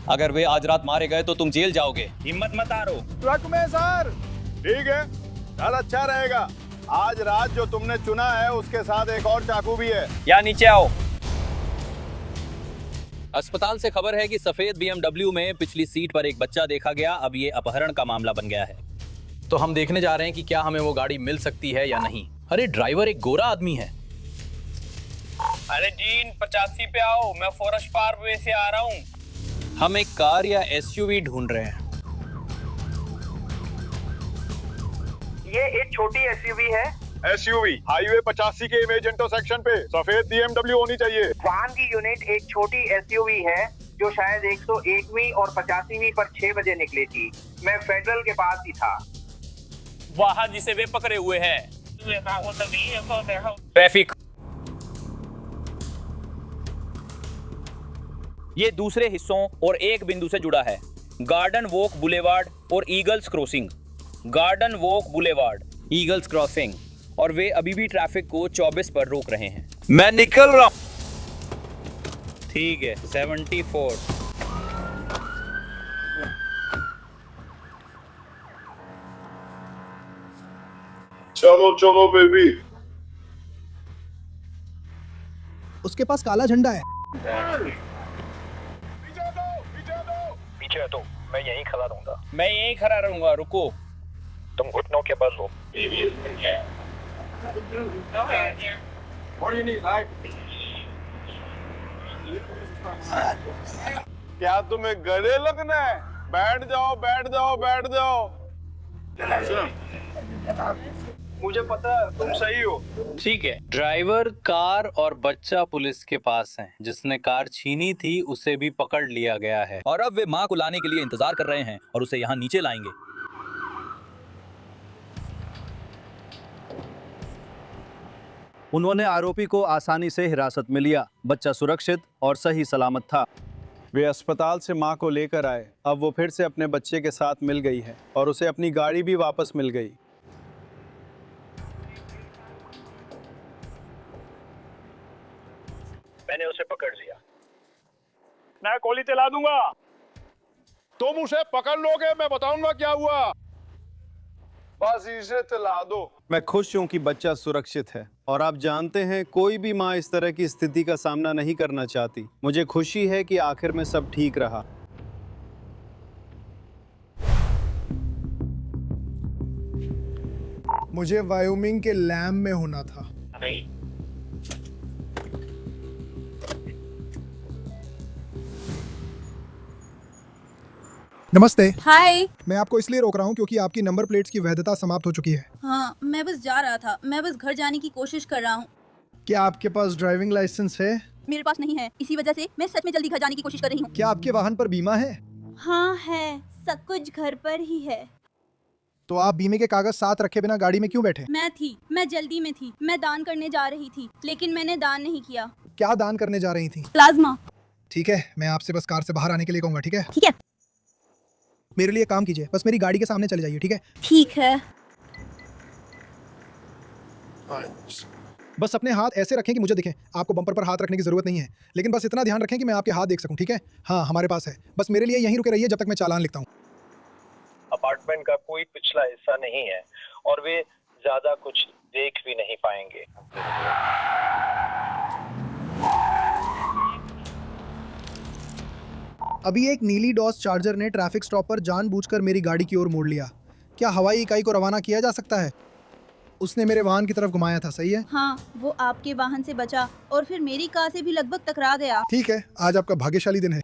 अगर वे आज रात मारे गए तो तुम जेल जाओगे। हिम्मत मत हारो। ट्रक में सर। ठीक है, चल अच्छा रहेगा। आज रात जो तुमने चुना है उसके साथ एक और चाकू भी है। या नीचे आओ। अस्पताल से खबर है कि सफेद BMW में पिछली सीट पर एक बच्चा देखा गया। अब ये अपहरण का मामला बन गया है, तो हम देखने जा रहे हैं कि क्या हमें वो गाड़ी मिल सकती है या नहीं। अरे ड्राइवर एक गोरा आदमी है। अरे जीन 85 पे आओ, मैं फॉरेस्ट पार्क वे से आ रहा हूँ। हम एक कार या SUV ढूंढ रहे हैं। ये एक छोटी SUV है। SUV हाईवे 85 के इमेजेंटो सेक्शन पे सफेद BMW होनी चाहिए। वाहन की यूनिट एक छोटी SUV है जो शायद 101वीं और 85वीं पर 6 बजे निकली थी। मैं फेडरल के पास ही था। वाहन जिसे वे पकड़े हुए हैं। ट्रैफिक। ये दूसरे हिस्सों और एक बिंदु से जुड़ा है, गार्डन वॉक बुलेवार्ड और eagles crossing. Garden walk boulevard, eagles crossing, और वे अभी भी ट्रैफिक को 24 पर रोक रहे हैं। मैं निकल रहा हूँ। ठीक है, 74। चलो चलो बेबी। उसके पास काला झंडा है। पीछे हटो, मैं यहीं खड़ा रहूंगा। मैं यहीं खड़ा रहूंगा, रुको। तुम घुटनों के बल हो। क्या तुम्हें गले लगना है? बैठ जाओ बैठ जाओ बैठ जाओ। मुझे पता है तुम सही हो। ठीक है। ड्राइवर, कार और बच्चा पुलिस के पास है। जिसने कार छीनी थी उसे भी पकड़ लिया गया है और अब वे माँ को लाने के लिए इंतजार कर रहे हैं और उसे यहाँ नीचे लाएंगे। उन्होंने आरोपी को आसानी से हिरासत में लिया। बच्चा सुरक्षित और सही सलामत था। वे अस्पताल से मां को लेकर आए। अब वो फिर से अपने बच्चे के साथ मिल गई है और उसे अपनी गाड़ी भी वापस मिल गई। मैंने उसे पकड़ लिया। मैं गोली चला दूंगा। तुम उसे पकड़ लोगे, मैं बताऊंगा क्या हुआ। बस इसे चला दो। मैं खुश हूं कि बच्चा सुरक्षित है और आप जानते हैं कोई भी मां इस तरह की स्थिति का सामना नहीं करना चाहती। मुझे खुशी है कि आखिर में सब ठीक रहा। मुझे वायोमिंग के लैम में होना था। नमस्ते। हाय। मैं आपको इसलिए रोक रहा हूँ क्योंकि आपकी नंबर प्लेट्स की वैधता समाप्त हो चुकी है। हाँ, मैं बस जा रहा था। मैं बस घर जाने की कोशिश कर रहा हूँ। क्या आपके पास ड्राइविंग लाइसेंस है? मेरे पास नहीं है, इसी वजह से मैं सच में जल्दी घर जाने की कोशिश कर रही हूँ। क्या आपके वाहन पर बीमा है? हाँ है, सब कुछ घर पर ही है। तो आप बीमे के कागज साथ रखे बिना गाड़ी में क्यों बैठे? मैं जल्दी में थी। मैं दान करने जा रही थी, लेकिन मैंने दान नहीं किया। क्या दान करने जा रही थी? प्लाज्मा। ठीक है, मैं आपसे बस कार से बाहर आने के लिए कहूँगा। ठीक है? ठीक है। मेरे लिए काम कीजिए, बस मेरी गाड़ी के सामने चले जाइए। ठीक है? ठीक है। बस अपने हाथ ऐसे रखें कि मुझे दिखें। आपको बम्पर पर हाथ रखने की जरूरत नहीं है, लेकिन बस इतना ध्यान रखें कि मैं आपके हाथ देख सकूं। ठीक है? हाँ, हमारे पास है। बस मेरे लिए यहीं रुके रहिए जब तक मैं चालान लिखता हूँ। अपार्टमेंट का कोई पिछला हिस्सा नहीं है और वे ज्यादा कुछ देख भी नहीं पाएंगे। अभी एक नीली डॉस चार्जर ने ट्रैफिक स्टॉप पर जानबूझकर मेरी गाड़ी की ओर मोड़ लिया। क्या हवाई इकाई को रवाना किया जा सकता है? उसने मेरे वाहन की तरफ घुमाया था, सही है? हाँ, वो आपके वाहन से बचा और फिर मेरी कार से भी लगभग टकरा गया। ठीक है, आज आपका भाग्यशाली दिन है।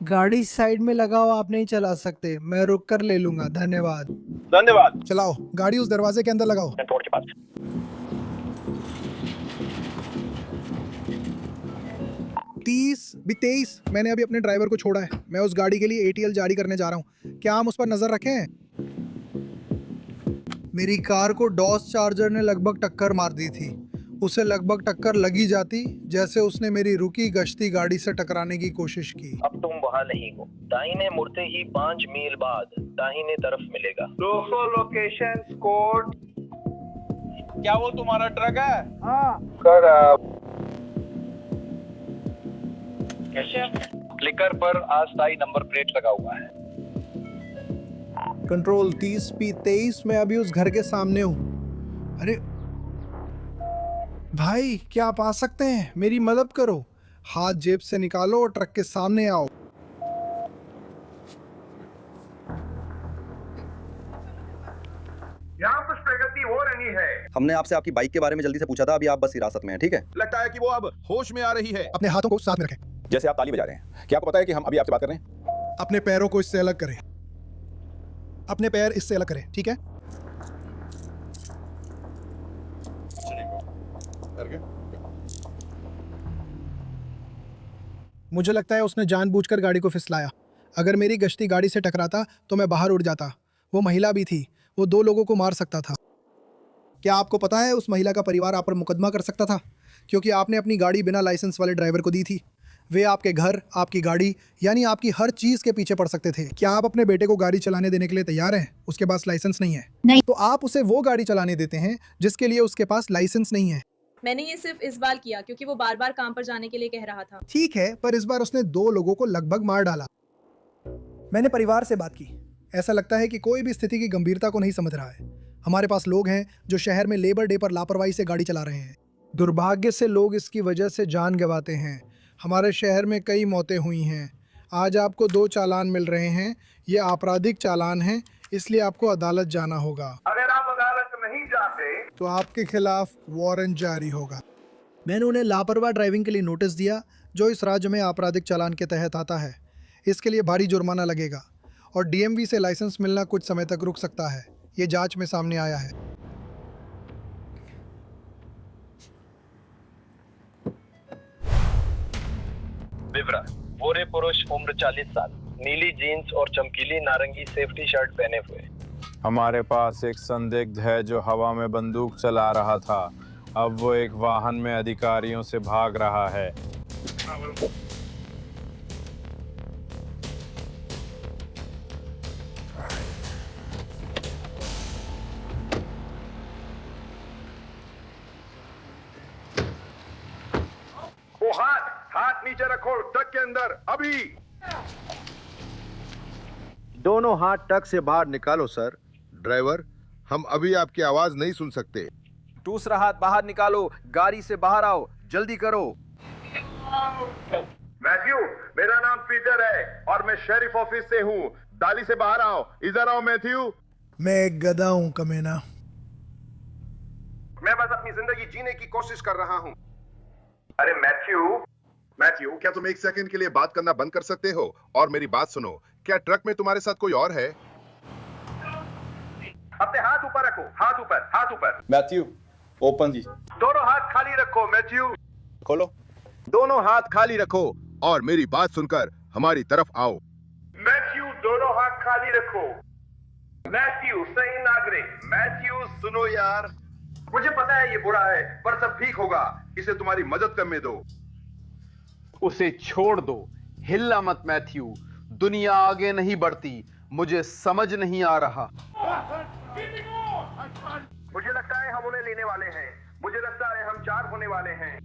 गाड़ी साइड में लगाओ, आप नहीं चला सकते। मैं रुक कर ले लूंगा। धन्यवाद। धन्यवाद। चलाओ, गाड़ी उस दरवाजे के अंदर लगाओ। रोड के पास। 23 मैंने अभी अपने ड्राइवर को छोड़ा है। मैं उस गाड़ी के लिए ATL जारी करने जा रहा हूँ। क्या हम उस पर नजर रखें? मेरी कार को डॉस चार्जर ने लगभग टक्कर मार दी थी। उसे लगभग टक्कर लगी जाती जैसे उसने मेरी रुकी गश्ती गाड़ी से टकराने की कोशिश की। अब तुम वहाँ नहीं हो। दाहिने मुड़ते ही 5 मील बाद दाहिने तरफ मिलेगा। 200 लोकेशन कोड। क्या वो तुम्हारा ट्रक है? हाँ। कर क्लिकर पर अस्थायी नंबर प्लेट लगा हुआ है। कंट्रोल 30P23, मैं अभी उस घर के सामने हूँ। अरे भाई, क्या आप आ सकते हैं? मेरी मदद करो। हाथ जेब से निकालो और ट्रक के सामने आओ। यहाँ कुछ प्रगति हो रही है। हमने आपसे आपकी बाइक के बारे में जल्दी से पूछा था, अभी आप बस हिरासत में हैं, ठीक है? लगता है कि वो अब होश में आ रही है। अपने हाथों को साथ में रखें। जैसे आप ताली बजा रहे हैं, क्या आपको पता है कि हम अभी आपसे बात कर रहे हैं? अपने पैरों को इससे अलग करें। अपने पैर इससे अलग करें, ठीक है? मुझे लगता है उसने जानबूझकर गाड़ी को फिसलाया। अगर मेरी गश्ती गाड़ी से टकराता तो मैं बाहर उड़ जाता। वो महिला भी थी, वो 2 लोगों को मार सकता था। क्या आपको पता है उस महिला का परिवार आप पर मुकदमा कर सकता था, क्योंकि आपने अपनी गाड़ी बिना लाइसेंस वाले ड्राइवर को दी थी। वे आपके घर, आपकी गाड़ी, यानी आपकी हर चीज़ के पीछे पड़ सकते थे। क्या आप अपने बेटे को गाड़ी चलाने देने के लिए तैयार हैं? उसके पास लाइसेंस नहीं है। नहीं। तो आप उसे वो गाड़ी चलाने देते हैं जिसके लिए उसके पास लाइसेंस नहीं है। मैंने ये सिर्फ इस बार किया क्योंकि वो बार बार काम पर जाने के लिए कह रहा था। ठीक है, पर इस बार उसने 2 लोगों को लगभग मार डाला। मैंने परिवार से बात की। ऐसा लगता है कि कोई भी स्थिति की गंभीरता को नहीं समझ रहा है। हमारे पास लोग हैं जो शहर में लेबर डे पर लापरवाही से गाड़ी चला रहे हैं। दुर्भाग्य से लोग इसकी वजह से जान गंवाते हैं। हमारे शहर में कई मौतें हुई हैं। आज आपको 2 चालान मिल रहे हैं। ये आपराधिक चालान हैं, इसलिए आपको अदालत जाना होगा। अगर आप अदालत नहीं जाते तो आपके खिलाफ वारंट जारी होगा। मैंने उन्हें लापरवाह ड्राइविंग के लिए नोटिस दिया, जो इस राज्य में आपराधिक चालान के तहत आता है। इसके लिए भारी जुर्माना लगेगा और डीएमवी से लाइसेंस मिलना कुछ समय तक रुक सकता है। ये जांच में सामने आया है। विवरण: गोरे पुरुष, उम्र 40 साल, नीली जीन्स और चमकीली नारंगी सेफ्टी शर्ट पहने हुए। हमारे पास एक संदिग्ध है जो हवा में बंदूक चला रहा था। अब वो एक वाहन में अधिकारियों से भाग रहा है। वो हाथ नीचे रखो, ट्रक के अंदर अभी। दोनों हाथ ट्रक से बाहर निकालो सर। ड्राइवर, हम अभी आपकी आवाज नहीं सुन सकते। दूसरा हाथ बाहर निकालो, गाड़ी से बाहर आओ, जल्दी करो। मैथ्यू, मेरा नाम पीटर है और मैं शेरिफ ऑफिस से हूँ। डाली से बाहर आओ। इधर आओ मैथ्यू। मैं एक गधा हूँ कमीना। मैं बस अपनी जिंदगी जीने की कोशिश कर रहा हूँ। अरे मैथ्यू, क्या तुम 1 सेकंड के लिए बात करना बंद कर सकते हो और मेरी बात सुनो? क्या ट्रक में तुम्हारे साथ कोई और है? अपने हाथ ऊपर रखो, हाथ ऊपर। मैथ्यू, ओपन जी। दोनों हाथ खाली रखो। मैथ्यू, खोलो। दोनों हाथ खाली रखो और मेरी बात सुनकर हमारी तरफ आओ। मैथ्यू, दोनों हाथ खाली रखो। मैथ्यू, सही नागरिक। मैथ्यू, सुनो यार, मुझे पता है ये बुरा है, पर सब ठीक होगा। इसे तुम्हारी मदद करने दो। उसे छोड़ दो, हिलना मत मैथ्यू। दुनिया आगे नहीं बढ़ती, मुझे समझ नहीं आ रहा। मुझे लगता है हम उन्हें लेने वाले हैं। मुझे लगता है हम 4 होने वाले हैं।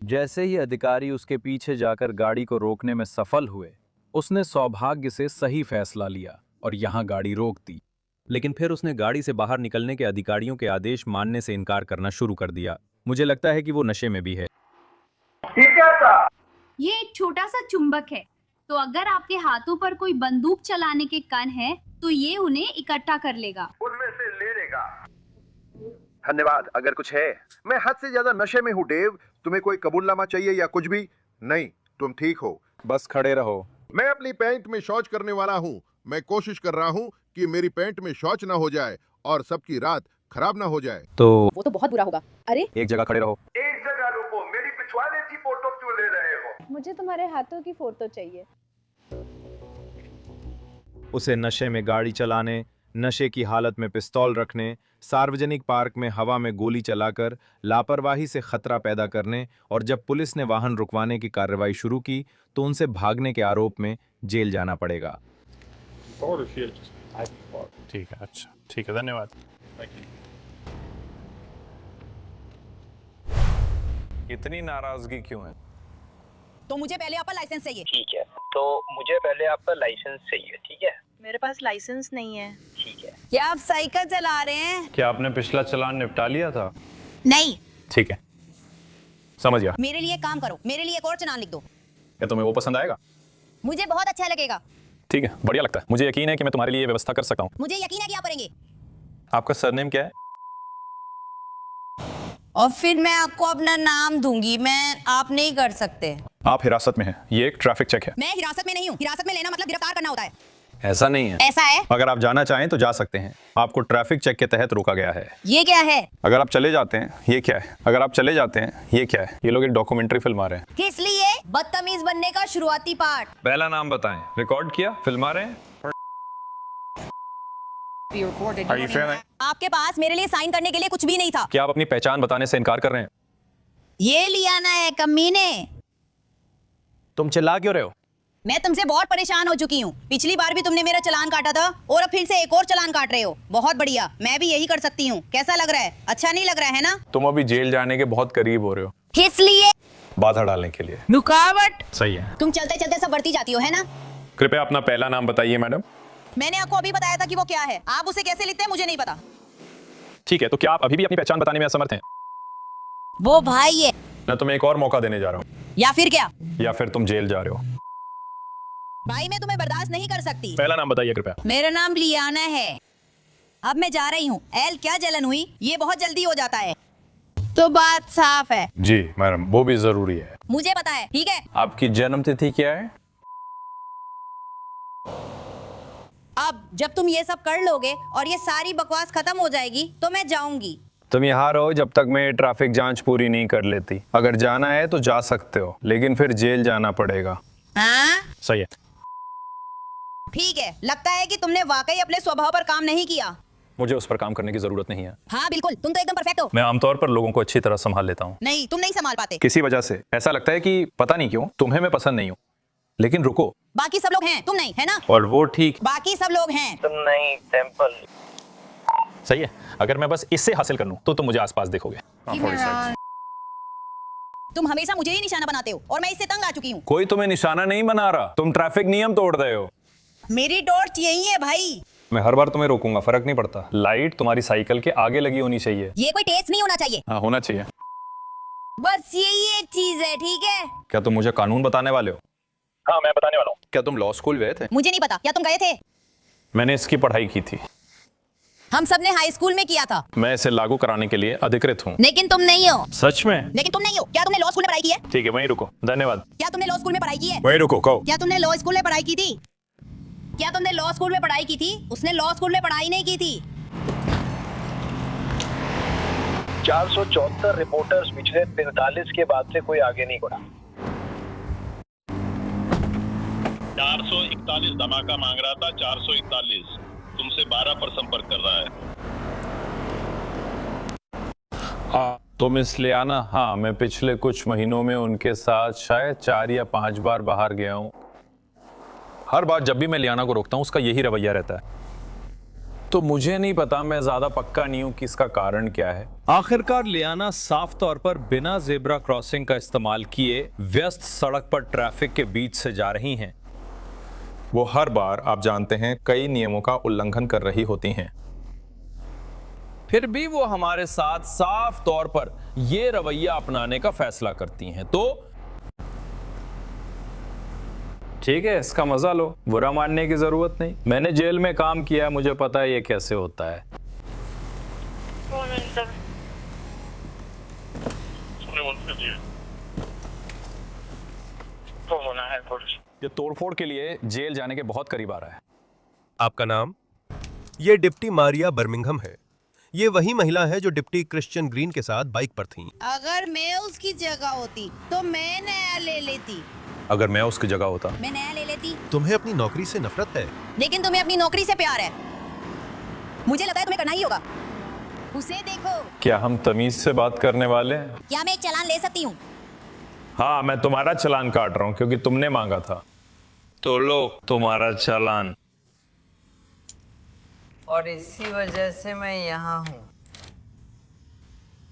जैसे ही अधिकारी उसके पीछे जाकर गाड़ी को रोकने में सफल हुए, उसने सौभाग्य से सही फैसला लिया और यहाँ गाड़ी रोक दी। लेकिन फिर उसने गाड़ी से बाहर निकलने के अधिकारियों के आदेश मानने से इनकार करना शुरू कर दिया। मुझे लगता है कि वो नशे में भी है। ये एक छोटा सा चुंबक है, तो अगर आपके हाथों पर कोई बंदूक चलाने के कण है तो ये उन्हें इकट्ठा कर लेगा, उनमें से ले लेगा। धन्यवाद। अगर कुछ है, मैं हद से ज्यादा नशे में हूँ डेव। तुम्हें कोई कबूलनामा चाहिए या कुछ भी? नहीं, तुम ठीक हो। बस खड़े रहो। मैं अपनी पैंट में शौच करने वाला हूँ। मैं कोशिश कर रहा हूँ कि मेरी पैंट में शौच ना हो जाए और सबकी रात खराब ना हो जाए। तो वो तो बहुत बुरा होगा। अरे एक जगह खड़े रहो। एक जगह रुको। मेरी पिछवाड़े की फोटो क्यों ले रहे हो? मुझे तुम्हारे हाथों की फोटो चाहिए। उसे नशे में गाड़ी चलाने, नशे की हालत में पिस्तौल रखने, सार्वजनिक पार्क में हवा में गोली चलाकर लापरवाही से खतरा पैदा करने और जब पुलिस ने वाहन रुकवाने की कार्रवाई शुरू की तो उनसे भागने के आरोप में जेल जाना पड़ेगा। ठीक है, अच्छा, ठीक है, धन्यवाद। इतनी नाराजगी क्यों है? तो मुझे पहले आपका लाइसेंस चाहिए। ठीक है, तो मुझे पहले आपका लाइसेंस चाहिए। ठीक है, मेरे पास लाइसेंस नहीं है। ठीक है। क्या आप साइकिल चला रहे हैं? क्या आपने पिछला चालान निपटा लिया था? नहीं। ठीक है, समझ गया। मेरे लिए काम करो, मेरे लिए एक और चालान लिख दो। क्या तुम्हें वो पसंद आएगा? मुझे बहुत अच्छा लगेगा। ठीक है, बढ़िया लगता है। मुझे यकीन है कि मैं तुम्हारे लिए व्यवस्था कर सकता हूँ। मुझे यकीन है कि आप करेंगे। आपका सरनेम क्या है? और फिर मैं आपको अपना नाम दूंगी। मैं आप नहीं कर सकते। आप हिरासत में हैं। ये एक ट्रैफिक चेक है। मैं हिरासत में नहीं हूँ। हिरासत में लेना मतलब गिरफ्तार करना होता है। ऐसा नहीं है। ऐसा है। अगर आप जाना चाहें तो जा सकते हैं। आपको ट्रैफिक चेक के तहत रोका गया है। ये क्या है? अगर आप चले जाते हैं, ये क्या है? अगर आप चले जाते हैं, ये क्या है? ये लोग एक डॉक्यूमेंट्री फिल्म आ रहे हैं। किस लिए? बदतमीज बनने का शुरुआती पार्ट। पहला नाम बताएं। रिकॉर्ड किया? फिल्म आ रहे हैं। आपके पास मेरे लिए साइन करने के लिए कुछ भी नहीं था। क्या आप अपनी पहचान बताने से इनकार कर रहे हैं? ये लियाना है कमीने। तुम चिल्ला क्यों रहे हो? मैं तुमसे बहुत परेशान हो चुकी हूँ। पिछली बार भी तुमने मेरा चालान काटा था और अब फिर से एक और चालान काट रहे हो। बहुत बढ़िया, मैं भी यही कर सकती हूँ। कैसा लग रहा है? अच्छा नहीं लग रहा है ना? तुम अभी जेल जाने के बहुत करीब हो रहे हो। किस लिए? बाधा डालने के लिए। रुकावट। सही है। तुम चलते चलते सब बढ़ती जाती हो, है ना? कृपया अपना पहला नाम बताइए मैडम। मैंने आपको अभी बताया था कि वो क्या है। आप उसे कैसे लिखते हैं मुझे नहीं पता। ठीक है, तो क्या आप अभी भी अपनी पहचान बताने में असमर्थ हैं? वो भाई है। मैं तुम्हें एक और मौका देने जा रहा हूँ। या फिर क्या? या फिर तुम जेल जा रहे हो। भाई मैं तुम्हें बर्दाश्त नहीं कर सकती। पहला नाम बताइए कृपया। मेरा नाम लियाना है। अब मैं जा रही हूँ। एल क्या जलन हुई? ये बहुत जल्दी हो जाता है। तो बात साफ है। जी मैडम, वो भी जरूरी है। मुझे पता है। ठीक है। आपकी जन्म तिथि क्या है? अब जब तुम ये सब कर लोगे और ये सारी बकवास खत्म हो जाएगी तो मैं जाऊंगी। तुम यहाँ रहो जब तक मैं ट्रैफिक जांच पूरी नहीं कर लेती। अगर जाना है तो जा सकते हो, लेकिन फिर जेल जाना पड़ेगा। हाँ? सही है। ठीक है, लगता है कि तुमने वाकई अपने स्वभाव पर काम नहीं किया। मुझे उस पर काम करने की जरूरत नहीं है। हाँ बिल्कुल, तुम तो एकदम परफेक्ट हो। मैं आमतौर पर लोगों को अच्छी तरह संभाल लेता हूँ। नहीं, तुम नहीं संभाल पाते। किसी वजह से ऐसा लगता है कि पता नहीं क्यों तुम्हें मैं पसंद नहीं हूँ। लेकिन रुको, बाकी सब लोग हैं, तुम नहीं, है ना? और वो ठीक। बाकी सब लोग हैं, तुम नहीं। टेम्पल। सही है। अगर मैं बस इससे हासिल कर लूं तो तुम मुझे आसपास देखोगे। तुम हमेशा मुझे ही निशाना बनाते हो और मैं इससे तंग आ चुकी हूँ। कोई तुम्हें निशाना नहीं बना रहा, तुम ट्रैफिक नियम तोड़ रहे हो। मेरी टॉर्च यही है भाई। मैं हर बार तुम्हें रोकूंगा, फर्क नहीं पड़ता। लाइट तुम्हारी साइकिल के आगे लगी होनी चाहिए। ये कोई टेस्ट नहीं होना चाहिए। हाँ, होना चाहिए। बस यही एक चीज है, ठीक है? क्या तुम मुझे कानून बताने वाले हो? हाँ, मैं बताने वाला हूँ। क्या तुम लॉ स्कूल गए थे? मुझे नहीं पता। क्या तुम गए थे? मैंने इसकी पढ़ाई की थी। हम सब ने हाई स्कूल में किया था। मैं इसे लागू कराने के लिए अधिकृत हूँ। लेकिन तुम नहीं हो। सच में? लेकिन तुम नहीं हो। क्या तुमने लॉ स्कूल में पढ़ाई की है? ठीक है, वहीं रुको। धन्यवाद। क्या तुमने लॉ स्कूल में पढ़ाई की है? वहीं रुको, कहो। क्या तुमने लॉ स्कूल में पढ़ाई की थी? क्या तुमने लॉ स्कूल में पढ़ाई की थी? उसने लॉ स्कूल में पढ़ाई नहीं की थी। 474 रिपोर्टर्स पिछले 43 के बाद से कोई आगे नहीं बढ़ा। 441 धमाका मांग रहा था। 441 तुमसे 12 पर संपर्क कर रहा है। तुम इसलिए आना। हाँ, मैं पिछले कुछ महीनों में उनके साथ शायद 4 या 5 बार बाहर गया हूँ। हर बार जब भी मैं लियाना को रोकता हूँ उसका यही रवैया रहता है। तो मुझे नहीं पता, मैं ज्यादा पक्का नहीं हूँ कि इसका कारण क्या है। आखिरकार लियाना साफ तौर पर बिना जेब्रा क्रॉसिंग का इस्तेमाल किए व्यस्त सड़क पर ट्रैफिक के बीच से जा रही हैं। वो हर बार, आप जानते हैं, कई नियमों का उल्लंघन कर रही होती हैं। फिर भी वो हमारे साथ साफ तौर पर ये रवैया अपनाने का फैसला करती हैं। तो ठीक है, इसका मजा लो, बुरा मानने की जरूरत नहीं। मैंने जेल में काम किया, मुझे पता है ये कैसे होता है। ये तोड़फोड़ के लिए जेल जाने के बहुत करीब आ रहा है। आपका नाम? ये डिप्टी मारिया बर्मिंघम है। ये वही महिला है जो डिप्टी क्रिश्चियन ग्रीन के साथ बाइक पर थी। अगर मैं उसकी जगह होती तो मैं नया ले लेती। अगर मैं उसकी जगह होता, मैं नया ले लेती। तुम्हें अपनी नौकरी से नफरत है, लेकिन तुम्हें अपनी नौकरी से प्यार है। मुझे लगता है तुम्हें करना ही होगा। उसे देखो। क्या हम तमीज से बात करने वाले हैं? क्या मैं एक चालान ले सकती हूँ? हाँ, मैं तुम्हारा चालान काट रहा हूँ क्योंकि तुमने मांगा था। तो लो तुम्हारा चालान। और इसी वजह से मैं यहाँ हूँ।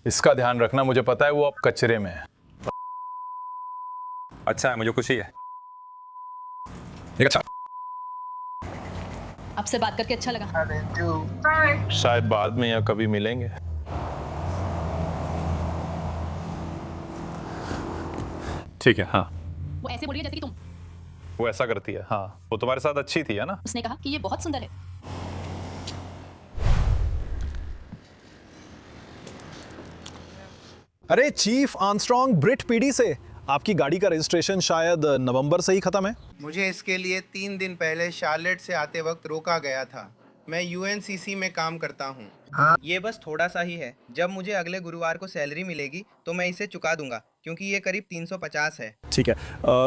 इसका ध्यान रखना, मुझे पता है वो अब कचरे में है। अच्छा है, मुझे खुशी है। एक अच्छा, आपसे बात करके अच्छा लगा। शायद बाद में या कभी मिलेंगे। ठीक है। हाँ, वो ऐसे बोल रही है जैसे कि तुम। वो ऐसा करती है। हाँ, वो तुम्हारे साथ अच्छी थी, है ना? उसने कहा कि ये बहुत सुंदर है। अरे चीफ आर्मस्ट्रॉन्ग ब्रिट पीडी से आपकी गाड़ी का रजिस्ट्रेशन शायद नवंबर से ही खत्म है। मुझे इसके लिए 3 दिन पहले शार्लेट से आते वक्त रोका गया था। मैं यूएनसीसी में काम करता हूँ। हाँ, ये बस थोड़ा सा ही है। जब मुझे अगले गुरुवार को सैलरी मिलेगी तो मैं इसे चुका दूंगा, क्योंकि ये करीब 350 है। ठीक है।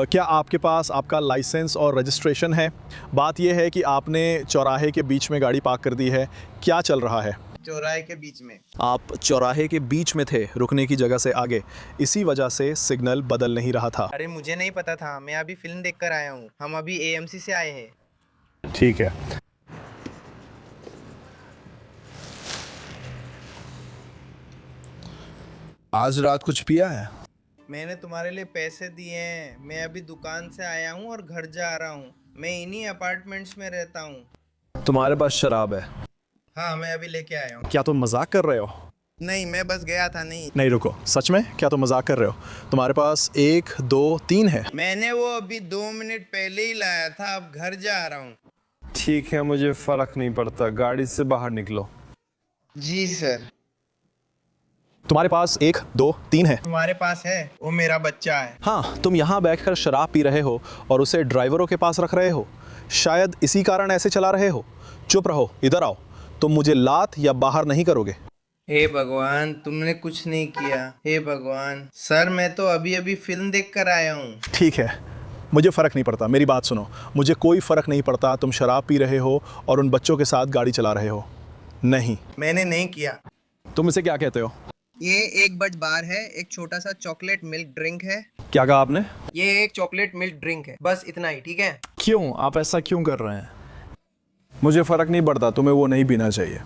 क्या आपके पास आपका लाइसेंस और रजिस्ट्रेशन है? बात यह है कि आपने चौराहे के बीच में गाड़ी पार्क कर दी है। क्या चल रहा है? चौराहे के बीच में। आप चौराहे के बीच में थे, रुकने की जगह से आगे, इसी वजह से सिग्नल बदल नहीं रहा था। अरे मुझे नहीं पता था, मैं अभी फिल्म देख कर आया हूँ। हम अभी एएमसी से आए हैं। ठीक है। आज रात कुछ पिया है? मैंने तुम्हारे लिए पैसे दिए हैं। मैं अभी दुकान से आया हूँ और घर जा रहा हूँ। मैं इन्हीं अपार्टमेंट्स में रहता हूँ। तुम्हारे पास शराब है? हाँ, मैं अभी लेके आया हूँ। क्या तुम मजाक कर रहे हो? नहीं, मैं बस गया था। नहीं रुको, सच में? क्या तुम मजाक कर रहे हो? तुम्हारे पास 1 2 3 है। मैंने वो अभी 2 मिनट पहले ही लाया था। अब घर जा रहा हूँ। ठीक है, मुझे फर्क नहीं पड़ता, गाड़ी से बाहर निकलो। जी सर। तुम्हारे पास 1 2 3 है। तुम्हारे पास है? वो मेरा बच्चा है। हाँ, तुम यहाँ बैठकर शराब पी रहे हो और उसे ड्राइवरों के पास रख रहे हो। शायद इसी कारण ऐसे चला रहे हो। चुप रहो, इधर आओ। तुम मुझे लात या बाहर नहीं करोगे। हे भगवान, तुमने कुछ नहीं किया। हे भगवान। सर, मैं तो अभी अभी फिल्म देख कर आया हूँ। ठीक है, मुझे फ़र्क नहीं पड़ता। मेरी बात सुनो, मुझे कोई फ़र्क नहीं पड़ता तुम शराब पी रहे हो और उन बच्चों के साथ गाड़ी चला रहे हो। नहीं, मैंने नहीं किया। तुम इसे क्या कहते हो? ये एक बज बार है। एक छोटा सा चॉकलेट मिल्क ड्रिंक है। क्या कहा आपने? ये एक चॉकलेट मिल्क ड्रिंक है, बस इतना ही। ठीक है? क्यों? आप ऐसा क्यों कर रहे हैं? मुझे फ़र्क नहीं पड़ता, तुम्हें वो नहीं पीना चाहिए।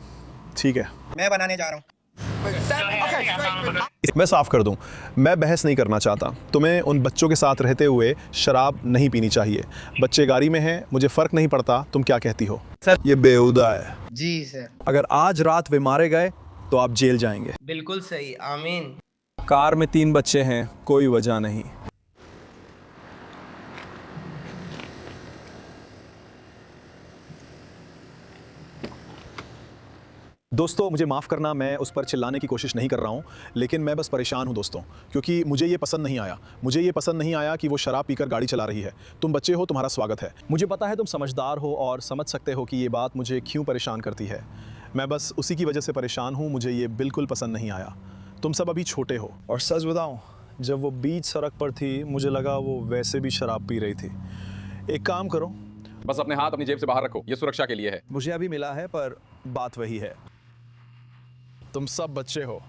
ठीक है, मैं बनाने जा रहा हूँ। मैं साफ कर दूं, मैं बहस नहीं करना चाहता। तुम्हें उन बच्चों के साथ रहते हुए शराब नहीं पीनी चाहिए। बच्चे गाड़ी में हैं, मुझे फ़र्क नहीं पड़ता तुम क्या कहती हो। सर, ये बेहुदा है। जी सर। अगर आज रात वे मारे गए तो आप जेल जाएंगे। बिल्कुल सही, आमीन। कार में 3 बच्चे हैं, कोई वजह नहीं। दोस्तों, मुझे माफ़ करना, मैं उस पर चिल्लाने की कोशिश नहीं कर रहा हूँ, लेकिन मैं बस परेशान हूँ दोस्तों, क्योंकि मुझे ये पसंद नहीं आया। मुझे ये पसंद नहीं आया कि वो शराब पीकर गाड़ी चला रही है। तुम बच्चे हो, तुम्हारा स्वागत है। मुझे पता है तुम समझदार हो और समझ सकते हो कि ये बात मुझे क्यों परेशान करती है। मैं बस उसी की वजह से परेशान हूँ। मुझे ये बिल्कुल पसंद नहीं आया। तुम सब अभी छोटे हो, और सच बताऊँ, जब वो बीच सड़क पर थी मुझे लगा वो वैसे भी शराब पी रही थी। एक काम करो, बस अपने हाथ अपनी जेब से बाहर रखो, ये सुरक्षा के लिए है। मुझे अभी मिला है, पर बात वही है। तुम सब बच्चे हो।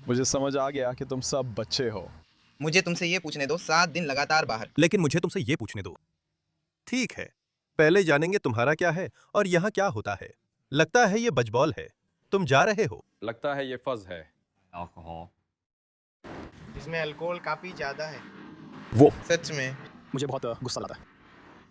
मुझे समझ आ गया कि तुम सब बच्चे हो। मुझे तुमसे ये पूछने दो, 7 दिन लगातार बाहर। लेकिन मुझे तुमसे ये पूछने दो। ठीक है, पहले जानेंगे तुम्हारा क्या है और यहाँ क्या होता है। लगता है ये बजबॉल है। तुम जा रहे हो? लगता है ये फज है। इसमें अल्कोहल काफी ज्यादा है। वो सच में मुझे बहुत गुस्सा आता है।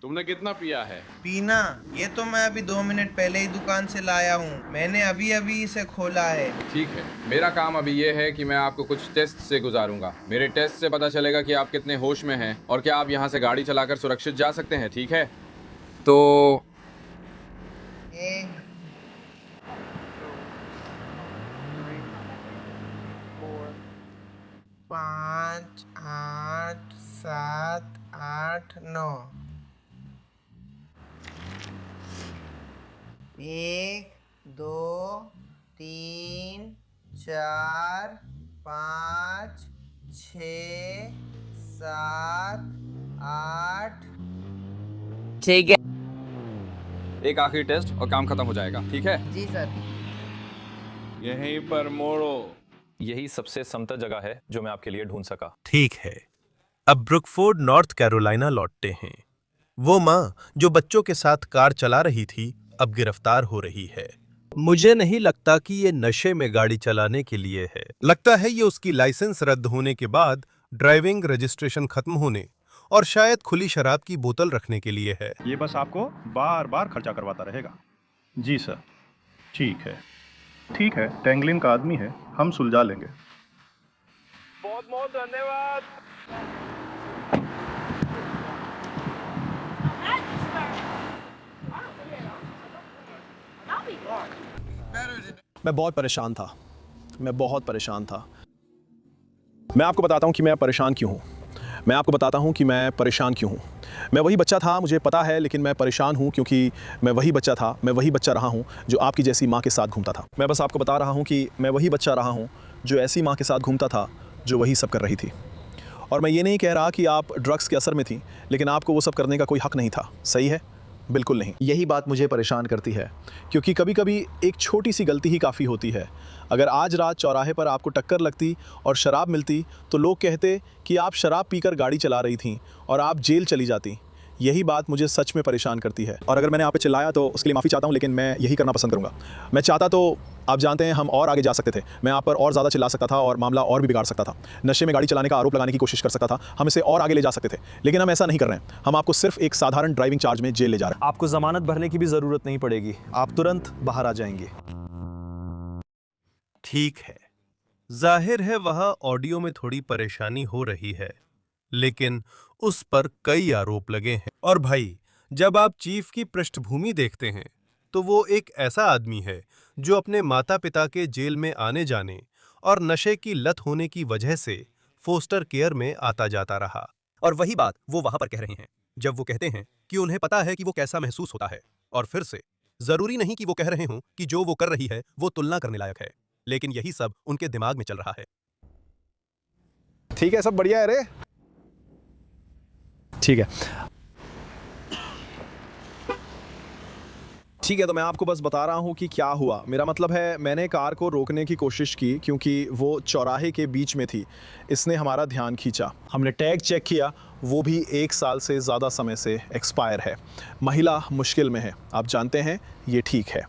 तुमने कितना पिया है? पीना? ये तो मैं अभी 2 मिनट पहले ही दुकान से लाया हूँ। मैंने अभी अभी इसे खोला है। ठीक है, मेरा काम अभी ये है कि मैं आपको कुछ टेस्ट से गुजारूंगा। मेरे टेस्ट से पता चलेगा कि आप कितने होश में हैं और क्या आप यहाँ से गाड़ी चलाकर सुरक्षित जा सकते हैं। ठीक है, तो 1 5 8 7 8 9 1 2 3 4 5 6 7 8। ठीक है, एक आखिरी टेस्ट और काम खत्म हो जाएगा। ठीक है? जी सर। यहीं पर मोड़ो। यही सबसे समतल जगह है जो मैं आपके लिए ढूंढ सका। ठीक है, अब ब्रुकफोर्ड नॉर्थ कैरोलिना लौटते हैं। वो माँ जो बच्चों के साथ कार चला रही थी अब गिरफ्तार हो रही है। मुझे नहीं लगता कि ये नशे में गाड़ी चलाने के लिए है। लगता है ये उसकी लाइसेंस रद्द होने के बाद ड्राइविंग रजिस्ट्रेशन खत्म होने और शायद खुली शराब की बोतल रखने के लिए है। ये बस आपको बार बार खर्चा करवाता रहेगा। जी सर, ठीक है, टेंगलिन का आदमी है, हम सुलझा लेंगे। बहुत बहुत धन्यवाद। मैं बहुत परेशान था। मैं आपको बताता हूँ कि मैं परेशान क्यों हूँ। मैं वही बच्चा था, मुझे पता है, लेकिन मैं परेशान हूँ क्योंकि मैं वही बच्चा था, मैं वही बच्चा रहा हूँ जो आपकी जैसी माँ के साथ घूमता था। मैं बस आपको बता रहा हूँ कि मैं वही बच्चा रहा हूँ जो ऐसी माँ के साथ घूमता था जो वही सब कर रही थी। और मैं ये नहीं कह रहा कि आप ड्रग्स के असर में थी, लेकिन आपको वो सब करने का कोई हक नहीं था, सही है? बिल्कुल नहीं। यही बात मुझे परेशान करती है, क्योंकि कभी कभी एक छोटी सी गलती ही काफ़ी होती है। अगर आज रात चौराहे पर आपको टक्कर लगती और शराब मिलती तो लोग कहते कि आप शराब पीकर गाड़ी चला रही थीं और आप जेल चली जाती। यही बात मुझे सच में परेशान करती है। और अगर मैंने आप पे चिल्लाया तो उसके लिए माफ़ी चाहता हूँ, लेकिन मैं यही करना पसंद करूँगा। मैं चाहता तो आप जानते हैं हम और आगे जा सकते थे। मैं आप पर और ज़्यादा चिल्ला सकता था और मामला और भी बिगाड़ सकता था। नशे में गाड़ी चलाने का आरोप लगाने की कोशिश कर सकता था, हम इसे और आगे ले जा सकते थे, लेकिन हम ऐसा नहीं कर रहे हैं। हम आपको सिर्फ एक साधारण ड्राइविंग चार्ज में जेल ले जा रहे हैं। आपको ज़मानत भरने की भी ज़रूरत नहीं पड़ेगी, आप तुरंत बाहर आ जाएंगे। ठीक है, जाहिर है वहां ऑडियो में थोड़ी परेशानी हो रही है, लेकिन उस पर कई आरोप लगे हैं। और भाई, जब आप चीफ की पृष्ठभूमि देखते हैं तो वो एक ऐसा आदमी है जो अपने माता पिता के जेल में आने जाने और नशे की लत होने की वजह से फोस्टर केयर में आता जाता रहा। और वही बात वो वहां पर कह रहे हैं जब वो कहते हैं कि उन्हें पता है कि वो कैसा महसूस होता है। और फिर से, जरूरी नहीं कि वो कह रहे हों कि जो वो कर रही है वो तुलना करने लायक है, लेकिन यही सब उनके दिमाग में चल रहा है। ठीक है, सब बढ़िया है रे। ठीक है, तो मैं आपको बस बता रहा हूँ कि क्या हुआ। मेरा मतलब है, मैंने कार को रोकने की कोशिश की क्योंकि वो चौराहे के बीच में थी। इसने हमारा ध्यान खींचा। हमने टैग चेक किया, वो भी 1 साल से ज़्यादा समय से एक्सपायर है। महिला मुश्किल में है, आप जानते हैं, ये ठीक है।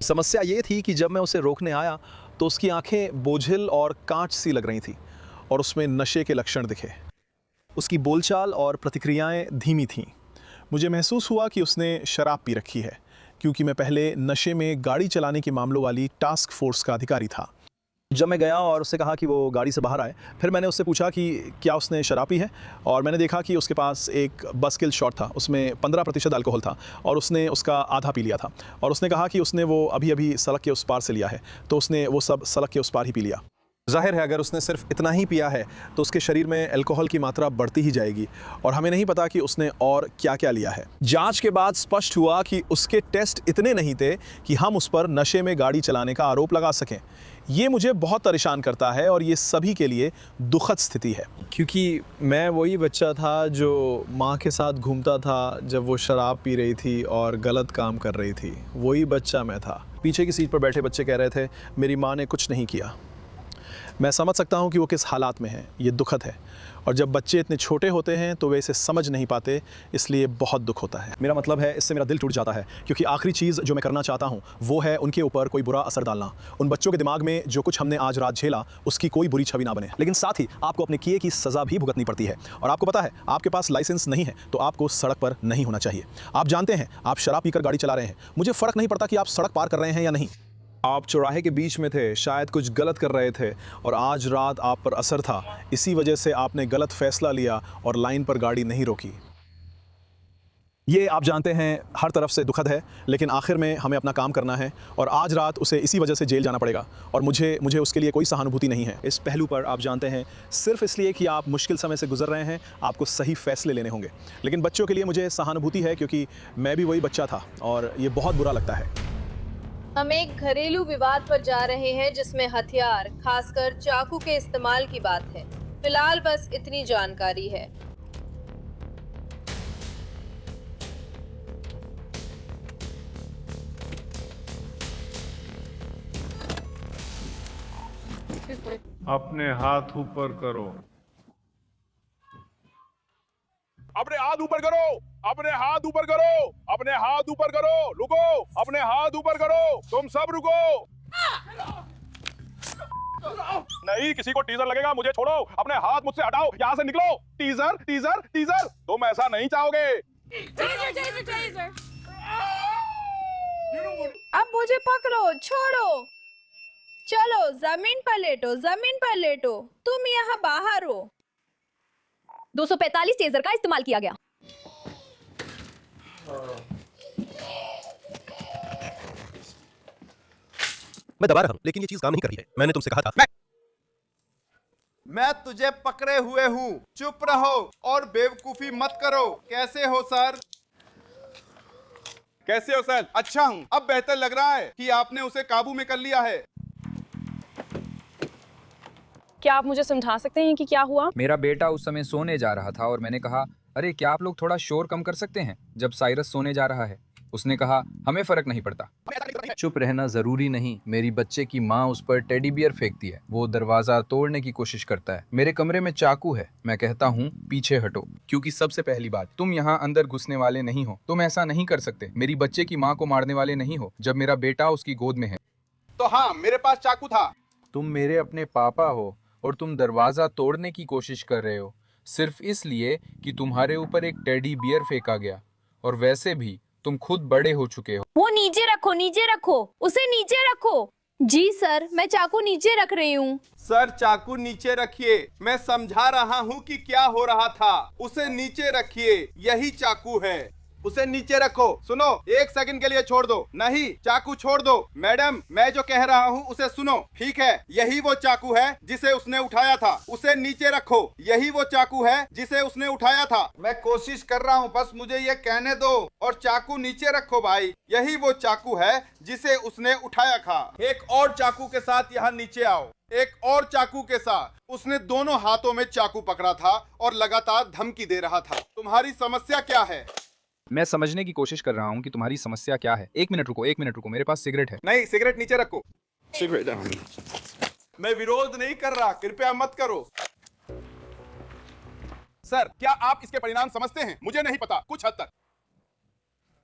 समस्या ये थी कि जब मैं उसे रोकने आया तो उसकी आंखें बोझिल और कांच सी लग रही थीं और उसमें नशे के लक्षण दिखे। उसकी बोलचाल और प्रतिक्रियाएं धीमी थीं। मुझे महसूस हुआ कि उसने शराब पी रखी है, क्योंकि मैं पहले नशे में गाड़ी चलाने के मामलों वाली टास्क फोर्स का अधिकारी था। जब मैं गया और उससे कहा कि वो गाड़ी से बाहर आए, फिर मैंने उससे पूछा कि क्या उसने शराब पी है, और मैंने देखा कि उसके पास एक बस्किल शॉट था, उसमें 15% अल्कोहल था और उसने उसका आधा पी लिया था। और उसने कहा कि उसने वो अभी अभी सड़क के उस पार से लिया है, तो उसने वो सब सड़क के उस पार ही पी लिया। जाहिर है, अगर उसने सिर्फ इतना ही पिया है तो उसके शरीर में अल्कोहल की मात्रा बढ़ती ही जाएगी, और हमें नहीं पता कि उसने और क्या क्या लिया है। जांच के बाद स्पष्ट हुआ कि उसके टेस्ट इतने नहीं थे कि हम उस पर नशे में गाड़ी चलाने का आरोप लगा सकें। ये मुझे बहुत परेशान करता है और ये सभी के लिए दुखद स्थिति है, क्योंकि मैं वही बच्चा था जो माँ के साथ घूमता था जब वो शराब पी रही थी और गलत काम कर रही थी। वही बच्चा मैं था। पीछे की सीट पर बैठे बच्चे कह रहे थे, मेरी माँ ने कुछ नहीं किया। मैं समझ सकता हूँ कि वो किस हालात में हैं, ये दुखद है। और जब बच्चे इतने छोटे होते हैं तो वे इसे समझ नहीं पाते, इसलिए बहुत दुख होता है। मेरा मतलब है, इससे मेरा दिल टूट जाता है, क्योंकि आखिरी चीज़ जो मैं करना चाहता हूँ वो है उनके ऊपर कोई बुरा असर डालना। उन बच्चों के दिमाग में जो कुछ हमने आज रात झेला उसकी कोई बुरी छवि ना बने। लेकिन साथ ही आपको अपने किए की सज़ा भी भुगतनी पड़ती है। और आपको पता है, आपके पास लाइसेंस नहीं है तो आपको सड़क पर नहीं होना चाहिए। आप जानते हैं, आप शराब पीकर गाड़ी चला रहे हैं, मुझे फ़र्क नहीं पड़ता कि आप सड़क पार कर रहे हैं या नहीं। आप चौराहे के बीच में थे, शायद कुछ गलत कर रहे थे और आज रात आप पर असर था, इसी वजह से आपने गलत फैसला लिया और लाइन पर गाड़ी नहीं रोकी। ये आप जानते हैं हर तरफ से दुखद है, लेकिन आखिर में हमें अपना काम करना है और आज रात उसे इसी वजह से जेल जाना पड़ेगा और मुझे उसके लिए कोई सहानुभूति नहीं है। इस पहलू पर आप जानते हैं, सिर्फ इसलिए कि आप मुश्किल समय से गुजर रहे हैं, आपको सही फैसले लेने होंगे। लेकिन बच्चों के लिए मुझे सहानुभूति है, क्योंकि मैं भी वही बच्चा था और ये बहुत बुरा लगता है। हम एक घरेलू विवाद पर जा रहे हैं जिसमें हथियार, खासकर चाकू के इस्तेमाल की बात है। फिलहाल बस इतनी जानकारी है। अपने हाथ ऊपर करो। अपने हाथ ऊपर करो, अपने हाथ ऊपर करो, अपने हाथ ऊपर करो, रुको, अपने हाथ ऊपर करो, तुम सब रुको। नहीं, किसी को टीजर लगेगा, मुझे छोड़ो, अपने हाथ मुझसे हटाओ, यहाँ से निकलो। टीजर टीजर टीजर, तुम ऐसा नहीं चाहोगे। अब मुझे पकड़ो, छोड़ो। चलो जमीन पर लेटो, जमीन पर लेटो। तुम यहाँ बाहर हो। 245 टेजर का इस्तेमाल किया गया। मैं दबा रहा हूं, लेकिन ये चीज काम नहीं कर रही है। मैंने तुमसे कहा था। मैं तुझे पकड़े हुए हूँ, चुप रहो और बेवकूफी मत करो। कैसे हो सर? कैसे हो सर? अच्छा हूँ। अब बेहतर लग रहा है कि आपने उसे काबू में कर लिया है। क्या आप मुझे समझा सकते हैं कि क्या हुआ? मेरा बेटा उस समय सोने जा रहा था और मैंने कहा, अरे क्या आप लोग थोड़ा शोर कम कर सकते हैं जब साइरस सोने जा रहा है। उसने कहा, हमें फर्क नहीं पड़ता। चुप रहना जरूरी नहीं। मेरी बच्चे की माँ उस पर टेडी बियर फेंकती है। वो दरवाजा तोड़ने की कोशिश करता है। मेरे कमरे में चाकू है। मैं कहता हूँ पीछे हटो, क्योंकि सबसे पहली बात, तुम यहाँ अंदर घुसने वाले नहीं हो। तुम ऐसा नहीं कर सकते। मेरी बच्चे की माँ को मारने वाले नहीं हो जब मेरा बेटा उसकी गोद में है। तो हाँ, मेरे पास चाकू था। तुम मेरे अपने पापा हो और तुम दरवाजा तोड़ने की कोशिश कर रहे हो सिर्फ इसलिए कि तुम्हारे ऊपर एक टेडी बियर फेंका गया। और वैसे भी तुम खुद बड़े हो चुके हो। वो नीचे रखो, नीचे रखो, उसे नीचे रखो। जी सर, मैं चाकू नीचे रख रही हूँ। सर चाकू नीचे रखिए। मैं समझा रहा हूँ कि क्या हो रहा था। उसे नीचे रखिए, यही चाकू है। उसे नीचे रखो। सुनो, 1 सेकंड के लिए छोड़ दो। नहीं, चाकू छोड़ दो। मैडम, मैं जो कह रहा हूँ उसे सुनो, ठीक है? यही वो चाकू है जिसे उसने उठाया था। उसे नीचे रखो। यही वो चाकू है जिसे उसने उठाया था। मैं कोशिश कर रहा हूँ, बस मुझे ये कहने दो। और चाकू नीचे रखो भाई। यही वो चाकू है जिसे उसने उठाया था। एक और चाकू के साथ यहाँ नीचे आओ। एक और चाकू के साथ। उसने दोनों हाथों में चाकू पकड़ा था और लगातार धमकी दे रहा था। तुम्हारी समस्या क्या है? मैं समझने की कोशिश कर रहा हूँ कि तुम्हारी समस्या क्या है। 1 मिनट रुको, 1 मिनट रुको, मेरे पास सिगरेट है। नहीं, सिगरेट नीचे रखो। सिगरेट मैं विरोध नहीं कर रहा, कृपया मत करो। सर, क्या आप इसके परिणाम समझते हैं? मुझे नहीं पता, कुछ हद तक।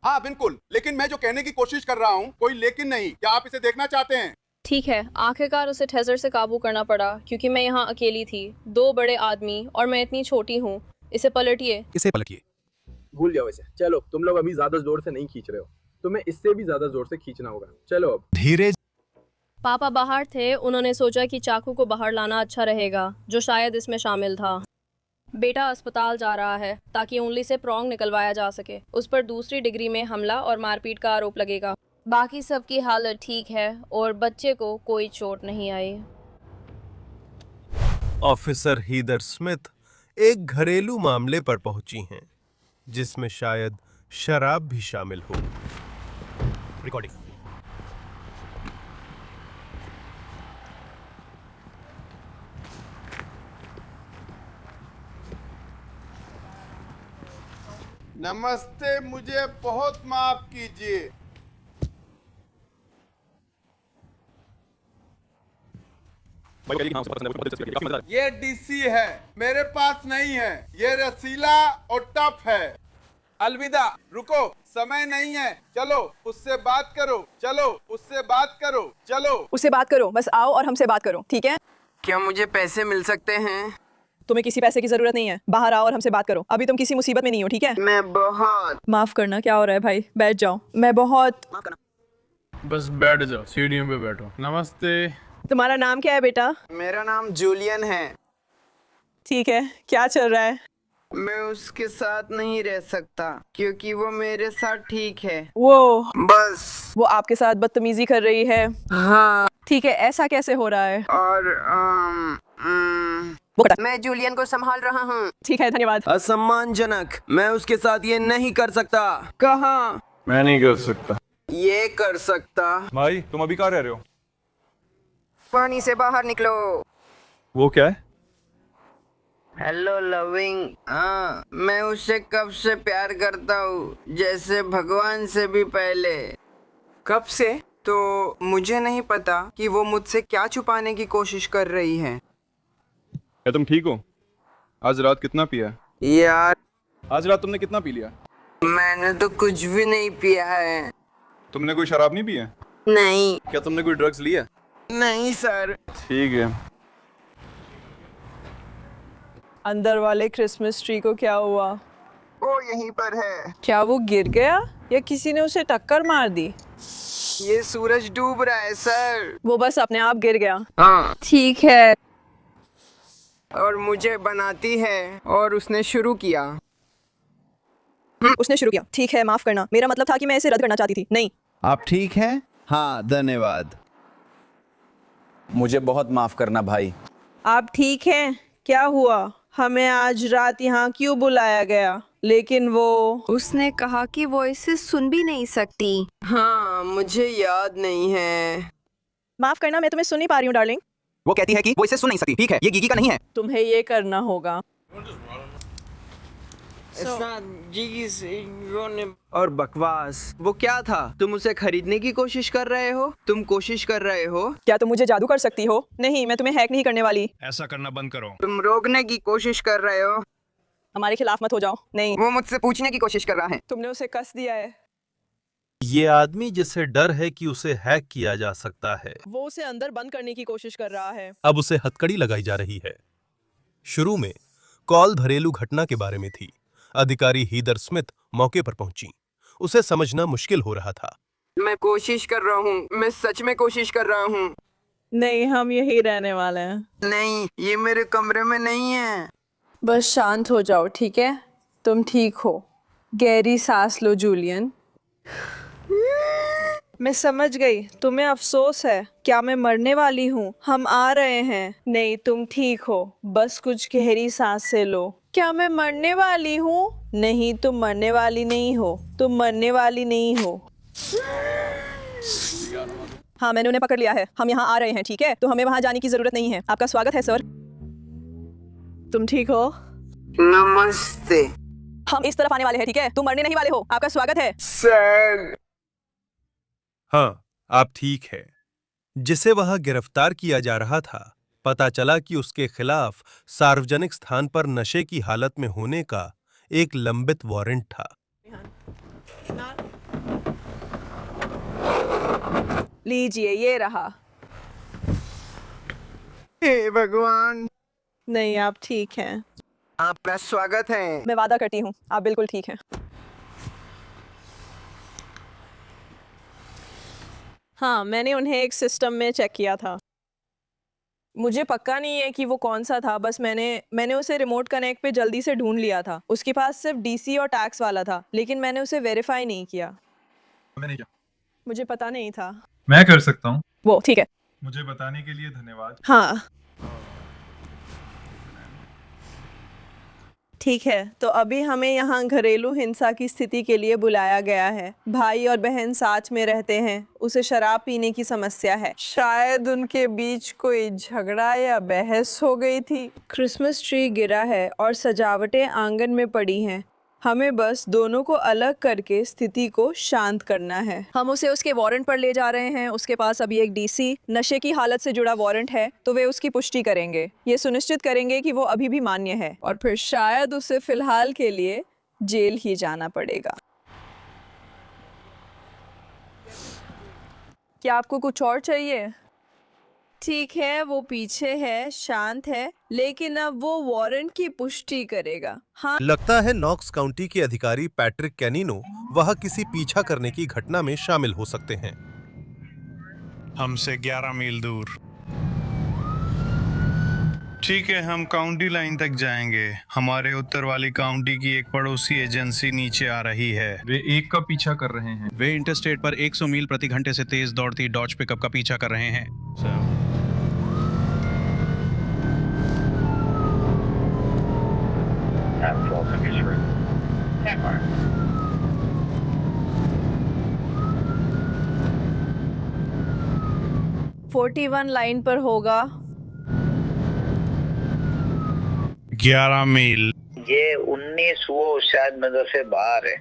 हाँ बिल्कुल, लेकिन मैं जो कहने की कोशिश कर रहा हूँ, कोई लेकिन नहीं। क्या आप इसे देखना चाहते हैं? ठीक है, आखिरकार उसे टेजर से काबू करना पड़ा क्योंकि मैं यहाँ अकेली थी। 2 बड़े आदमी और मैं इतनी छोटी हूँ। इसे पलटिए। इसे पलटिए। भूल जाओ इसे। चलो, तुम लोग अभी ज्यादा जोर से नहीं खींच रहे हो। तुम्हें इससे भी ज्यादा जोर से खींचना होगा। चलो अब। धीरे। पापा बाहर थे। उन्होंने सोचा कि चाकू को बाहर लाना अच्छा रहेगा, जो शायद इसमें शामिल था। बेटा अस्पताल जा रहा है ताकि उंगली से प्रॉन्ग निकलवाया जा सके। उस पर 2री डिग्री में हमला और मारपीट का आरोप लगेगा। बाकी सबकी हालत ठीक है और बच्चे को कोई चोट नहीं आई। ऑफिसर हीदर स्मिथ एक घरेलू मामले पर पहुंची हैं जिसमें शायद शराब भी शामिल हो। रिकॉर्डिंग। नमस्ते, मुझे बहुत माफ कीजिए। ये डीसी है, मेरे पास नहीं है। ये रसीला और टफ है। अलविदा। रुको, समय नहीं है। चलो उससे बात करो। चलो उससे बात करो। चलो उससे बात करो। बस आओ और हमसे बात करो, ठीक है? क्या मुझे पैसे मिल सकते हैं? तुम्हें किसी पैसे की जरूरत नहीं है। बाहर आओ और हमसे बात करो। अभी तुम किसी मुसीबत में नहीं हो, ठीक है? मैं बहुत। माफ करना, क्या हो रहा है भाई? बैठ जाओ। मैं बहुत। बस बैठ जाओ, सीढ़ियों पे बैठो। नमस्ते। तुम्हारा नाम क्या है बेटा? मेरा नाम जूलियन है। ठीक है, क्या चल रहा है? मैं उसके साथ नहीं रह सकता क्योंकि वो मेरे साथ ठीक है। वो बस वो आपके साथ बदतमीजी कर रही है। हाँ। ठीक है, ऐसा कैसे हो रहा है? और मैं जूलियन को संभाल रहा हूँ। ठीक है, धन्यवाद। असम्मानजनक। मैं उसके साथ ये नहीं कर सकता। कहाँ? मैं नहीं कर सकता। ये कर सकता। भाई, तुम अभी कहाँ रह रहे हो? पानी से बाहर निकलो। वो क्या है? Hello loving. हाँ, मैं उससे कब से प्यार करता हूँ, जैसे भगवान से भी पहले। कब से? तो मुझे नहीं पता कि वो मुझसे क्या छुपाने की कोशिश कर रही है। क्या तुम ठीक हो? आज रात कितना पिया? यार, आज रात तुमने कितना पी लिया? मैंने तो कुछ भी नहीं पिया है। तुमने कोई शराब नहीं पी है? नहीं। क्या तुमने कोई ड्रग्स लिया? नहीं सर। ठीक है। अंदर वाले क्रिसमस ट्री को क्या हुआ? वो यहीं पर है। क्या वो गिर गया या किसी ने उसे टक्कर मार दी? ये सूरज डूब रहा है सर। वो बस अपने आप गिर गया। हाँ ठीक है। और मुझे बनाती है और उसने शुरू किया। उसने शुरू किया। ठीक है, माफ करना, मेरा मतलब था कि मैं इसे रद्द करना चाहती थी। नहीं। आप ठीक हैं? हाँ धन्यवाद। मुझे बहुत माफ करना भाई। आप ठीक हैं? क्या हुआ? हमें आज रात यहाँ क्यों बुलाया गया? लेकिन वो उसने कहा कि वो इसे सुन भी नहीं सकती। हाँ मुझे याद नहीं है। माफ करना, मैं तुम्हें सुन नहीं पा रही हूँ डार्लिंग। वो कहती है कि वो इसे सुन नहीं सकती। ठीक है, ये गीगी का नहीं है। तुम्हें ये करना होगा। और बकवास वो क्या था? तुम उसे खरीदने की कोशिश कर रहे हो? तुम कोशिश कर रहे हो? क्या तुम मुझे जादू कर सकती हो? नहीं, मैं तुम्हें हैक नहीं करने वाली। ऐसा करना बंद करो। तुम रोकने की कोशिश कर रहे हो? हमारे खिलाफ मत हो जाओ। नहीं, वो मुझसे पूछने की कोशिश कर रहा है। तुमने उसे कस दिया है। ये आदमी जिसे डर है कि उसे हैक किया जा सकता है, वो उसे अंदर बंद करने की कोशिश कर रहा है। अब उसे हथकड़ी लगाई जा रही है। शुरू में कॉल घरेलू घटना के बारे में थी। अधिकारी हीदर स्मिथ मौके पर पहुंची। उसे समझना मुश्किल हो रहा था। मैं कोशिश कर रहा हूँ, मैं सच में कोशिश कर रहा हूँ। नहीं, हम यही रहने वाले हैं। नहीं, ये मेरे कमरे में नहीं है। बस शांत हो जाओ, ठीक है? तुम ठीक हो। गहरी सांस लो जूलियन। मैं समझ गई, तुम्हें अफसोस है। क्या मैं मरने वाली हूँ? हम आ रहे हैं। नहीं, तुम ठीक हो। बस कुछ गहरी सांसें लो। क्या मैं मरने वाली हूँ? नहीं, तुम मरने वाली नहीं हो। तुम मरने वाली नहीं हो। हाँ, मैंने उन्हें पकड़ लिया है। हम यहाँ आ रहे हैं, ठीक है? तो हमें वहाँ जाने की जरूरत नहीं है। आपका स्वागत है सर। तुम ठीक हो? नमस्ते। हम इस तरफ आने वाले हैं, ठीक है? तुम मरने नहीं वाले हो। आपका स्वागत है सर। हाँ, आप ठीक है। जिसे वहां गिरफ्तार किया जा रहा था, पता चला कि उसके खिलाफ सार्वजनिक स्थान पर नशे की हालत में होने का एक लंबित वारंट था। लीजिए, ये रहा। हे भगवान। नहीं, आप ठीक हैं। आपका स्वागत है। मैं वादा करती हूँ, आप बिल्कुल ठीक हैं। हाँ, मैंने उन्हें एक सिस्टम में चेक किया था। मुझे पक्का नहीं है कि वो कौन सा था, बस मैंने उसे रिमोट कनेक्ट पे जल्दी से ढूंढ लिया था। उसके पास सिर्फ डीसी और टैक्स वाला था, लेकिन मैंने उसे वेरीफाई नहीं किया। मुझे पता नहीं था। मैं कर सकता हूँ। वो ठीक है। मुझे बताने के लिए धन्यवाद। हाँ ठीक है, तो अभी हमें यहाँ घरेलू हिंसा की स्थिति के लिए बुलाया गया है। भाई और बहन साथ में रहते हैं। उसे शराब पीने की समस्या है। शायद उनके बीच कोई झगड़ा या बहस हो गई थी। क्रिसमस ट्री गिरा है और सजावटें आंगन में पड़ी हैं। हमें बस दोनों को अलग करके स्थिति को शांत करना है। हम उसे उसके वारंट पर ले जा रहे हैं। उसके पास अभी एक डीसी नशे की हालत से जुड़ा वारंट है, तो वे उसकी पुष्टि करेंगे। ये सुनिश्चित करेंगे कि वो अभी भी मान्य है, और फिर शायद उसे फिलहाल के लिए जेल ही जाना पड़ेगा। क्या आपको कुछ और चाहिए? ठीक है, वो पीछे है, शांत है, लेकिन अब वो वारंट की पुष्टि करेगा। हाँ, लगता है नॉक्स काउंटी के अधिकारी पैट्रिक कैनिनो वहां किसी पीछा करने की घटना में शामिल हो सकते हैं। हमसे 11 मील दूर। ठीक है, हम काउंटी लाइन तक जाएंगे। हमारे उत्तर वाली काउंटी की एक पड़ोसी एजेंसी नीचे आ रही है। वे एक का पीछा कर रहे हैं। वे इंटरस्टेट पर 100 मील प्रति घंटे से तेज दौड़ती डॉज पिकअप का पीछा कर रहे हैं। 41 लाइन पर होगा। 11 मील। ये 19 वो शायद नजर से बाहर है।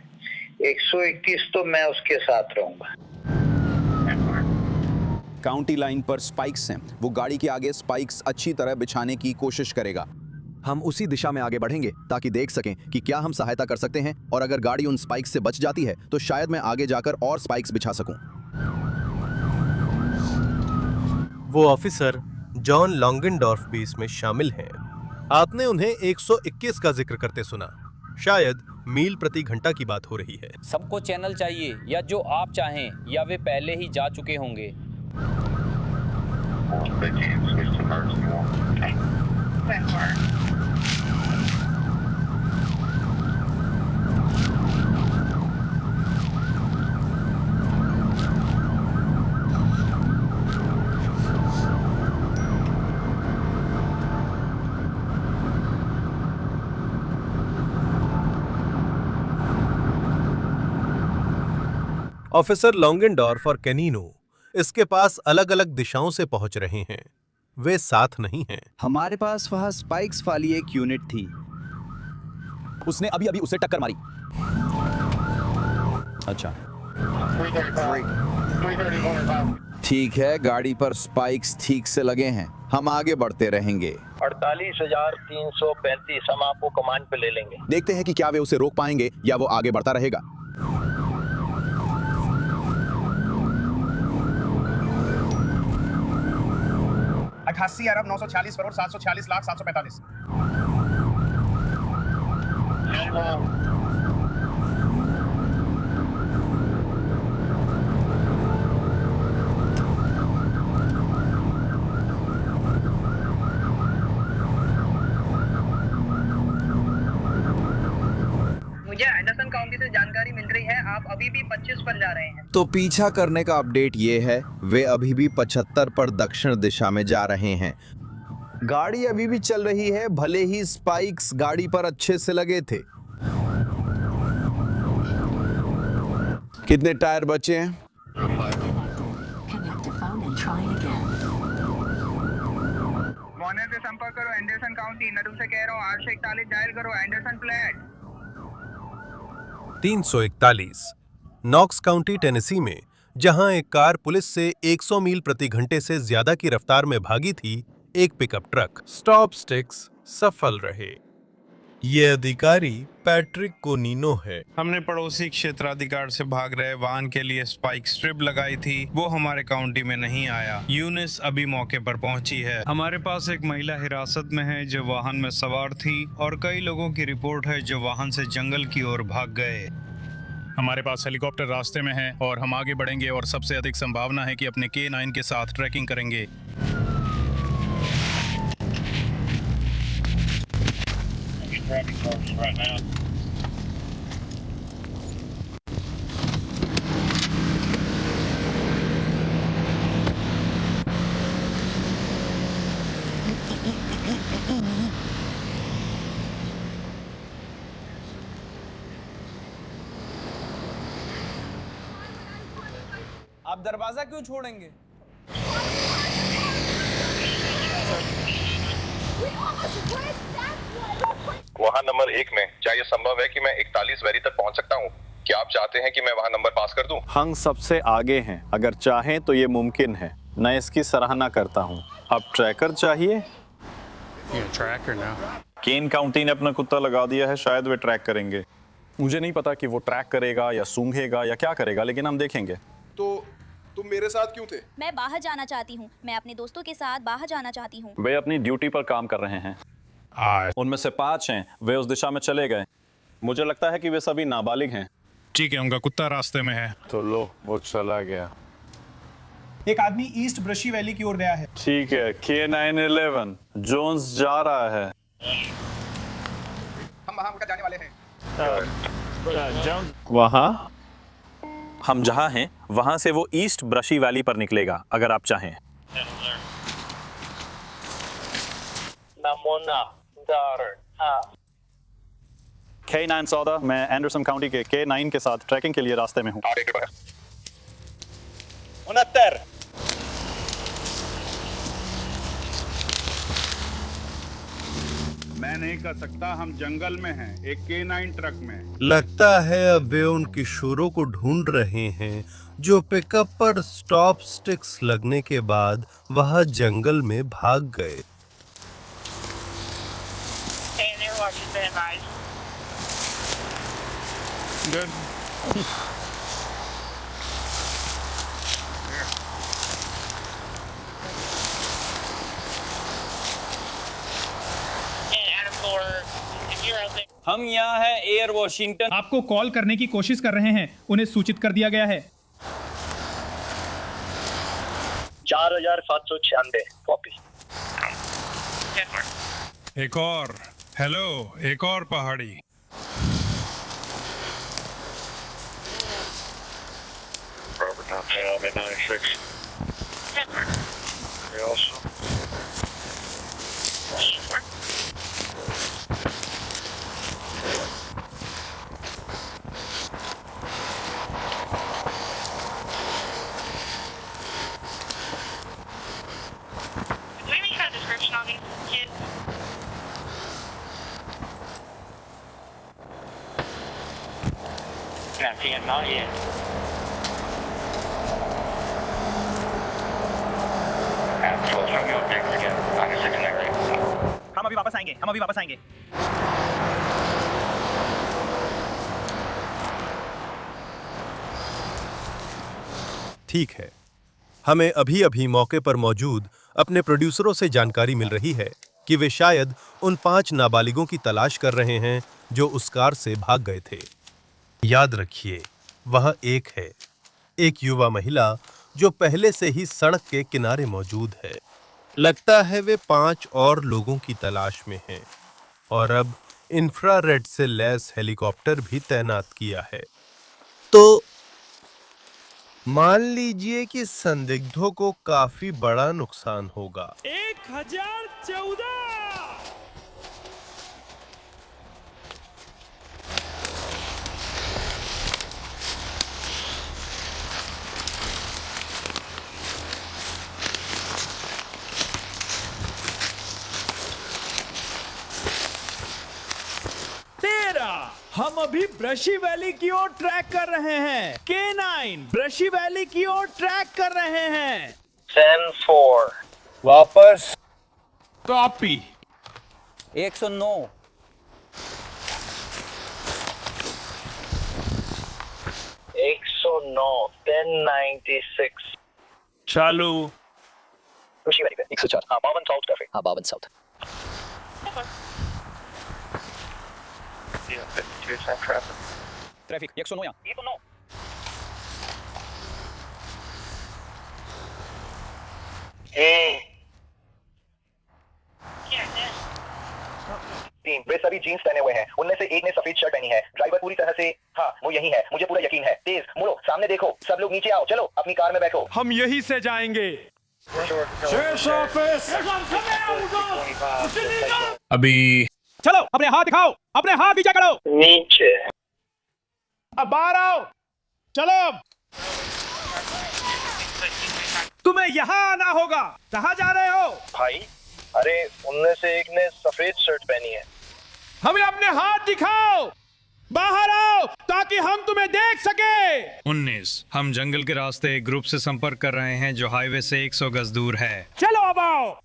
121 तो मैं उसके साथ रहूंगा। काउंटी लाइन पर स्पाइक्स हैं। वो गाड़ी के आगे स्पाइक्स अच्छी तरह बिछाने की कोशिश करेगा। हम उसी दिशा में आगे बढ़ेंगे ताकि देख सकें कि क्या हम सहायता कर सकते हैं, और अगर गाड़ी उन स्पाइक्स से बच जाती है तो शायद मैं आगे जाकर और स्पाइक्स बिछा सकूं। वो ऑफिसर जॉन लॉन्गेनडॉर्फ भी इसमें शामिल हैं। आपने उन्हें 121 का जिक्र करते सुना। शायद मील प्रति घंटा की बात हो रही है। सबको चैनल चाहिए या जो आप चाहें या वे पहले ही जा चुके होंगे। ऑफिसर लॉन्गेनडॉर्फ और कैनिनो इसके पास अलग अलग दिशाओं से पहुंच रहे हैं। वे साथ नहीं हैं। हमारे पास वहां स्पाइक्स वाली एक यूनिट थी। उसने अभी अभी उसे टक्कर मारी। अच्छा, ठीक है, गाड़ी पर स्पाइक्स ठीक से लगे हैं। हम आगे बढ़ते रहेंगे। 48,335 हम आपको कमांड पे ले लेंगे। देखते हैं कि क्या वे उसे रोक पाएंगे या वो आगे बढ़ता रहेगा। 88,946 करोड़ 746,745। मुझे एंडरसन काउंटी से जानकारी मिल रही है, आप अभी भी 25 पर जा रहे हैं। तो पीछा करने का अपडेट ये है, वे अभी भी 75 पर दक्षिण दिशा में जा रहे हैं। गाड़ी अभी भी चल रही है, भले ही स्पाइक्स गाड़ी पर अच्छे से लगे थे। कितने टायर बचे हैं? मॉर्निंग से संपर्क करो एंडरसन काउंटी। नडू से कह रहा हूँ 841 डायल करो Anderson flat. 341 Knox County Tennessee में, जहां एक कार पुलिस से 100 मील प्रति घंटे से ज्यादा की रफ्तार में भागी थी, एक पिकअप ट्रक स्टॉप स्टिक्स सफल रहे। ये अधिकारी पैट्रिक कोनिनो है। हमने पड़ोसी क्षेत्राधिकार से भाग रहे वाहन के लिए स्पाइक स्ट्रिप लगाई थी, वो हमारे काउंटी में नहीं आया। यूनिस अभी मौके पर पहुंची है। हमारे पास एक महिला हिरासत में है जो वाहन में सवार थी और कई लोगों की रिपोर्ट है जो वाहन से जंगल की ओर भाग गए। हमारे पास हेलीकॉप्टर रास्ते में है और हम आगे बढ़ेंगे और सबसे अधिक संभावना है कि अपने K9 के साथ ट्रैकिंग करेंगे। आप दरवाजा क्यों छोड़ेंगे? वहाँ नंबर 1 में क्या यह संभव है कि मैं 41 वैरी तक पहुँच सकता हूँ? क्या आप चाहते हैं कि मैं वहाँ नंबर पास कर दूं? हम सबसे आगे हैं, अगर चाहें तो ये मुमकिन है। मैं इसकी सराहना करता हूँ। अब ट्रैकर चाहिए? केन काउंटी ने अपना कुत्ता लगा दिया है, शायद वे ट्रैक करेंगे। मुझे नहीं पता कि वो ट्रैक करेगा या सूंघेगा या क्या करेगा, लेकिन हम देखेंगे। तो तुम मेरे साथ क्यों थे? मैं बाहर जाना चाहती हूँ। मैं अपने दोस्तों के साथ बाहर जाना चाहती हूँ। वे अपनी ड्यूटी पर काम कर रहे हैं। उनमें से 5 हैं, वे उस दिशा में चले गए। मुझे लगता है कि वे सभी नाबालिग हैं। ठीक है, उनका कुत्ता रास्ते में है। तो लो, वो चला गया। एक आदमी ईस्ट ब्रशी वैली की ओर गया है। ठीक है, K911 जोन्स जा रहा है। हम वहाँ जाने वाले हैं। वहाँ? हम जहाँ हैं वहाँ से वो ईस्ट ब्रशी वैली पर निकलेगा, अगर आप चाहें। K9 14, मैं एंडरसन काउंटी के K9 के साथ ट्रैकिंग के लिए रास्ते में हूँ। 69। मैं नहीं कर सकता, हम जंगल में हैं, एक K9 ट्रक में। लगता है अब वे उन किशोरों को ढूंढ रहे हैं जो पिकअप पर स्टॉप स्टिक्स लगने के बाद वहां जंगल में भाग गए। हम यहाँ है एयर वॉशिंगटन। आपको कॉल करने की कोशिश कर रहे हैं, उन्हें सूचित कर दिया गया है। 4796 कॉपी। एक और हेलो, एक और पहाड़ी। हम अभी वापस आएंगे, हम अभी वापस आएंगे। ठीक है, हमें अभी अभी मौके पर मौजूद अपने प्रोड्यूसरों से जानकारी मिल रही है कि वे शायद उन 5 नाबालिगों की तलाश कर रहे हैं जो उस कार से भाग गए थे। याद रखिए, वह एक है, एक युवा महिला जो पहले से ही सड़क के किनारे मौजूद है। लगता है वे 5 और लोगों की तलाश में हैं और अब इंफ्रारेड से लैस हेलीकॉप्टर भी तैनात किया है। तो मान लीजिए कि संदिग्धों को काफी बड़ा नुकसान होगा। 1014। हम अभी ब्रशी वैली की ओर ट्रैक कर रहे हैं। K9 ब्रशी वैली की ओर ट्रैक कर रहे हैं। 10-4 वापस कॉपी। 109। 109 1096 चालू। खुशी वाली पे 104। हाँ 52 साउथ ट्रैफिक। हाँ 52 साउथ। ट्रैफिक 109 यहाँ। 109। टीम, वे सभी जीन्स पहने हुए हैं। उनमें से एक ने सफेद शर्ट पहनी है। ड्राइवर पूरी तरह से, हाँ वो यही है, मुझे पूरा यकीन है। तेज मुड़ो, सामने देखो, सब लोग नीचे आओ, चलो अपनी कार में बैठो। हम यही से जाएंगे। अभी चलो, अपने हाथ दिखाओ, अपने हाथ नीचे करो। नीचे। अब बाहर आओ, चलो। तुम्हें यहाँ आना होगा। कहाँ जा रहे हो भाई? अरे उनमें से एक ने सफेद शर्ट पहनी है। हमें अपने हाथ दिखाओ, बाहर आओ ताकि हम तुम्हें देख सके। 19। हम जंगल के रास्ते एक ग्रुप से संपर्क कर रहे हैं जो हाईवे से 100 गज दूर है। चलो अब आओ।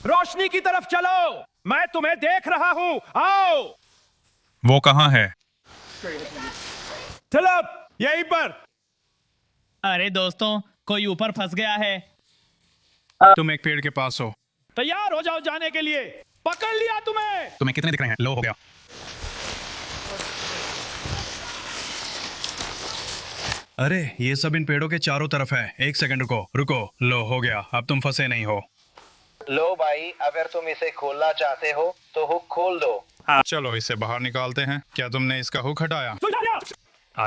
रोशनी की तरफ चलो, मैं तुम्हें देख रहा हूँ, आओ। वो कहाँ है? चलो यहीं पर। अरे दोस्तों, कोई ऊपर फंस गया है। तुम एक पेड़ के पास हो। तैयार हो जाओ जाने के लिए। पकड़ लिया तुम्हें। तुम्हें कितने दिख रहे हैं? लो हो गया। अरे ये सब इन पेड़ों के चारों तरफ है। एक सेकंड रुको, रुको। लो हो गया, अब तुम फंसे नहीं हो। लो भाई, अगर तुम इसे खोलना चाहते हो तो हुक खोल दो। चलो इसे बाहर निकालते हैं। क्या तुमने इसका हुक हटाया?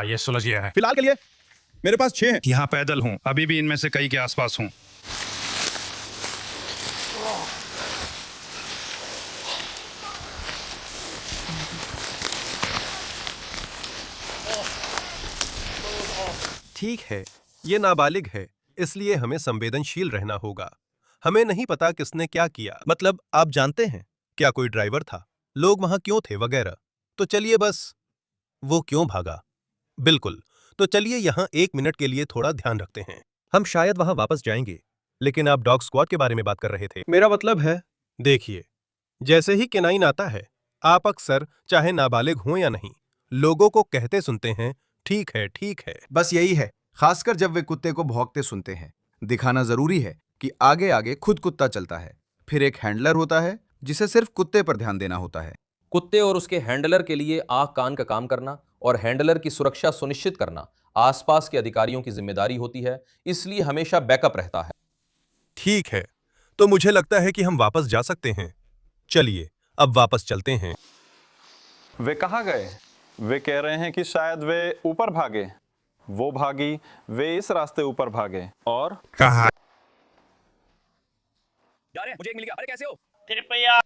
ये सुलझ गया है। फिलहाल के लिए मेरे पास 6 हैं। यहाँ पैदल हूँ, अभी भी इनमें से कई के आसपास हूँ। ठीक है, ये नाबालिग है, इसलिए हमें संवेदनशील रहना होगा। हमें नहीं पता किसने क्या किया, मतलब आप जानते हैं, क्या कोई ड्राइवर था, लोग वहां क्यों थे वगैरह। तो चलिए बस, वो क्यों भागा। बिल्कुल, तो चलिए यहाँ 1 मिनट के लिए थोड़ा ध्यान रखते हैं। हम शायद वहां वापस जाएंगे, लेकिन आप डॉग स्क्वाड के बारे में बात कर रहे थे। मेरा मतलब है, देखिए, जैसे ही केनाइन आता है, आप अक्सर चाहे नाबालिग हों या नहीं, लोगों को कहते सुनते हैं, ठीक है, ठीक है। बस यही है, खासकर जब वे कुत्ते को भौंकते सुनते हैं। दिखाना जरूरी है कि आगे आगे खुद कुत्ता चलता है। फिर एक हैंडलर होता है जिसे सिर्फ कुत्ते पर ध्यान देना होता है। कुत्ते और उसके हैंडलर के लिए आंख कान का काम करना और हैंडलर की सुरक्षा सुनिश्चित करना आसपास के अधिकारियों की जिम्मेदारी होती है, इसलिए हमेशा बैकअप रहता है। ठीक है, तो मुझे लगता है कि हम वापस जा सकते हैं। चलिए अब वापस चलते हैं। वे कहाँ गए? वे कह रहे हैं कि शायद वे ऊपर भागे। वो भागी, वे इस रास्ते ऊपर भागे और कहाँ? मुझे एक मिल गया। अरे कैसे हो? कृपया।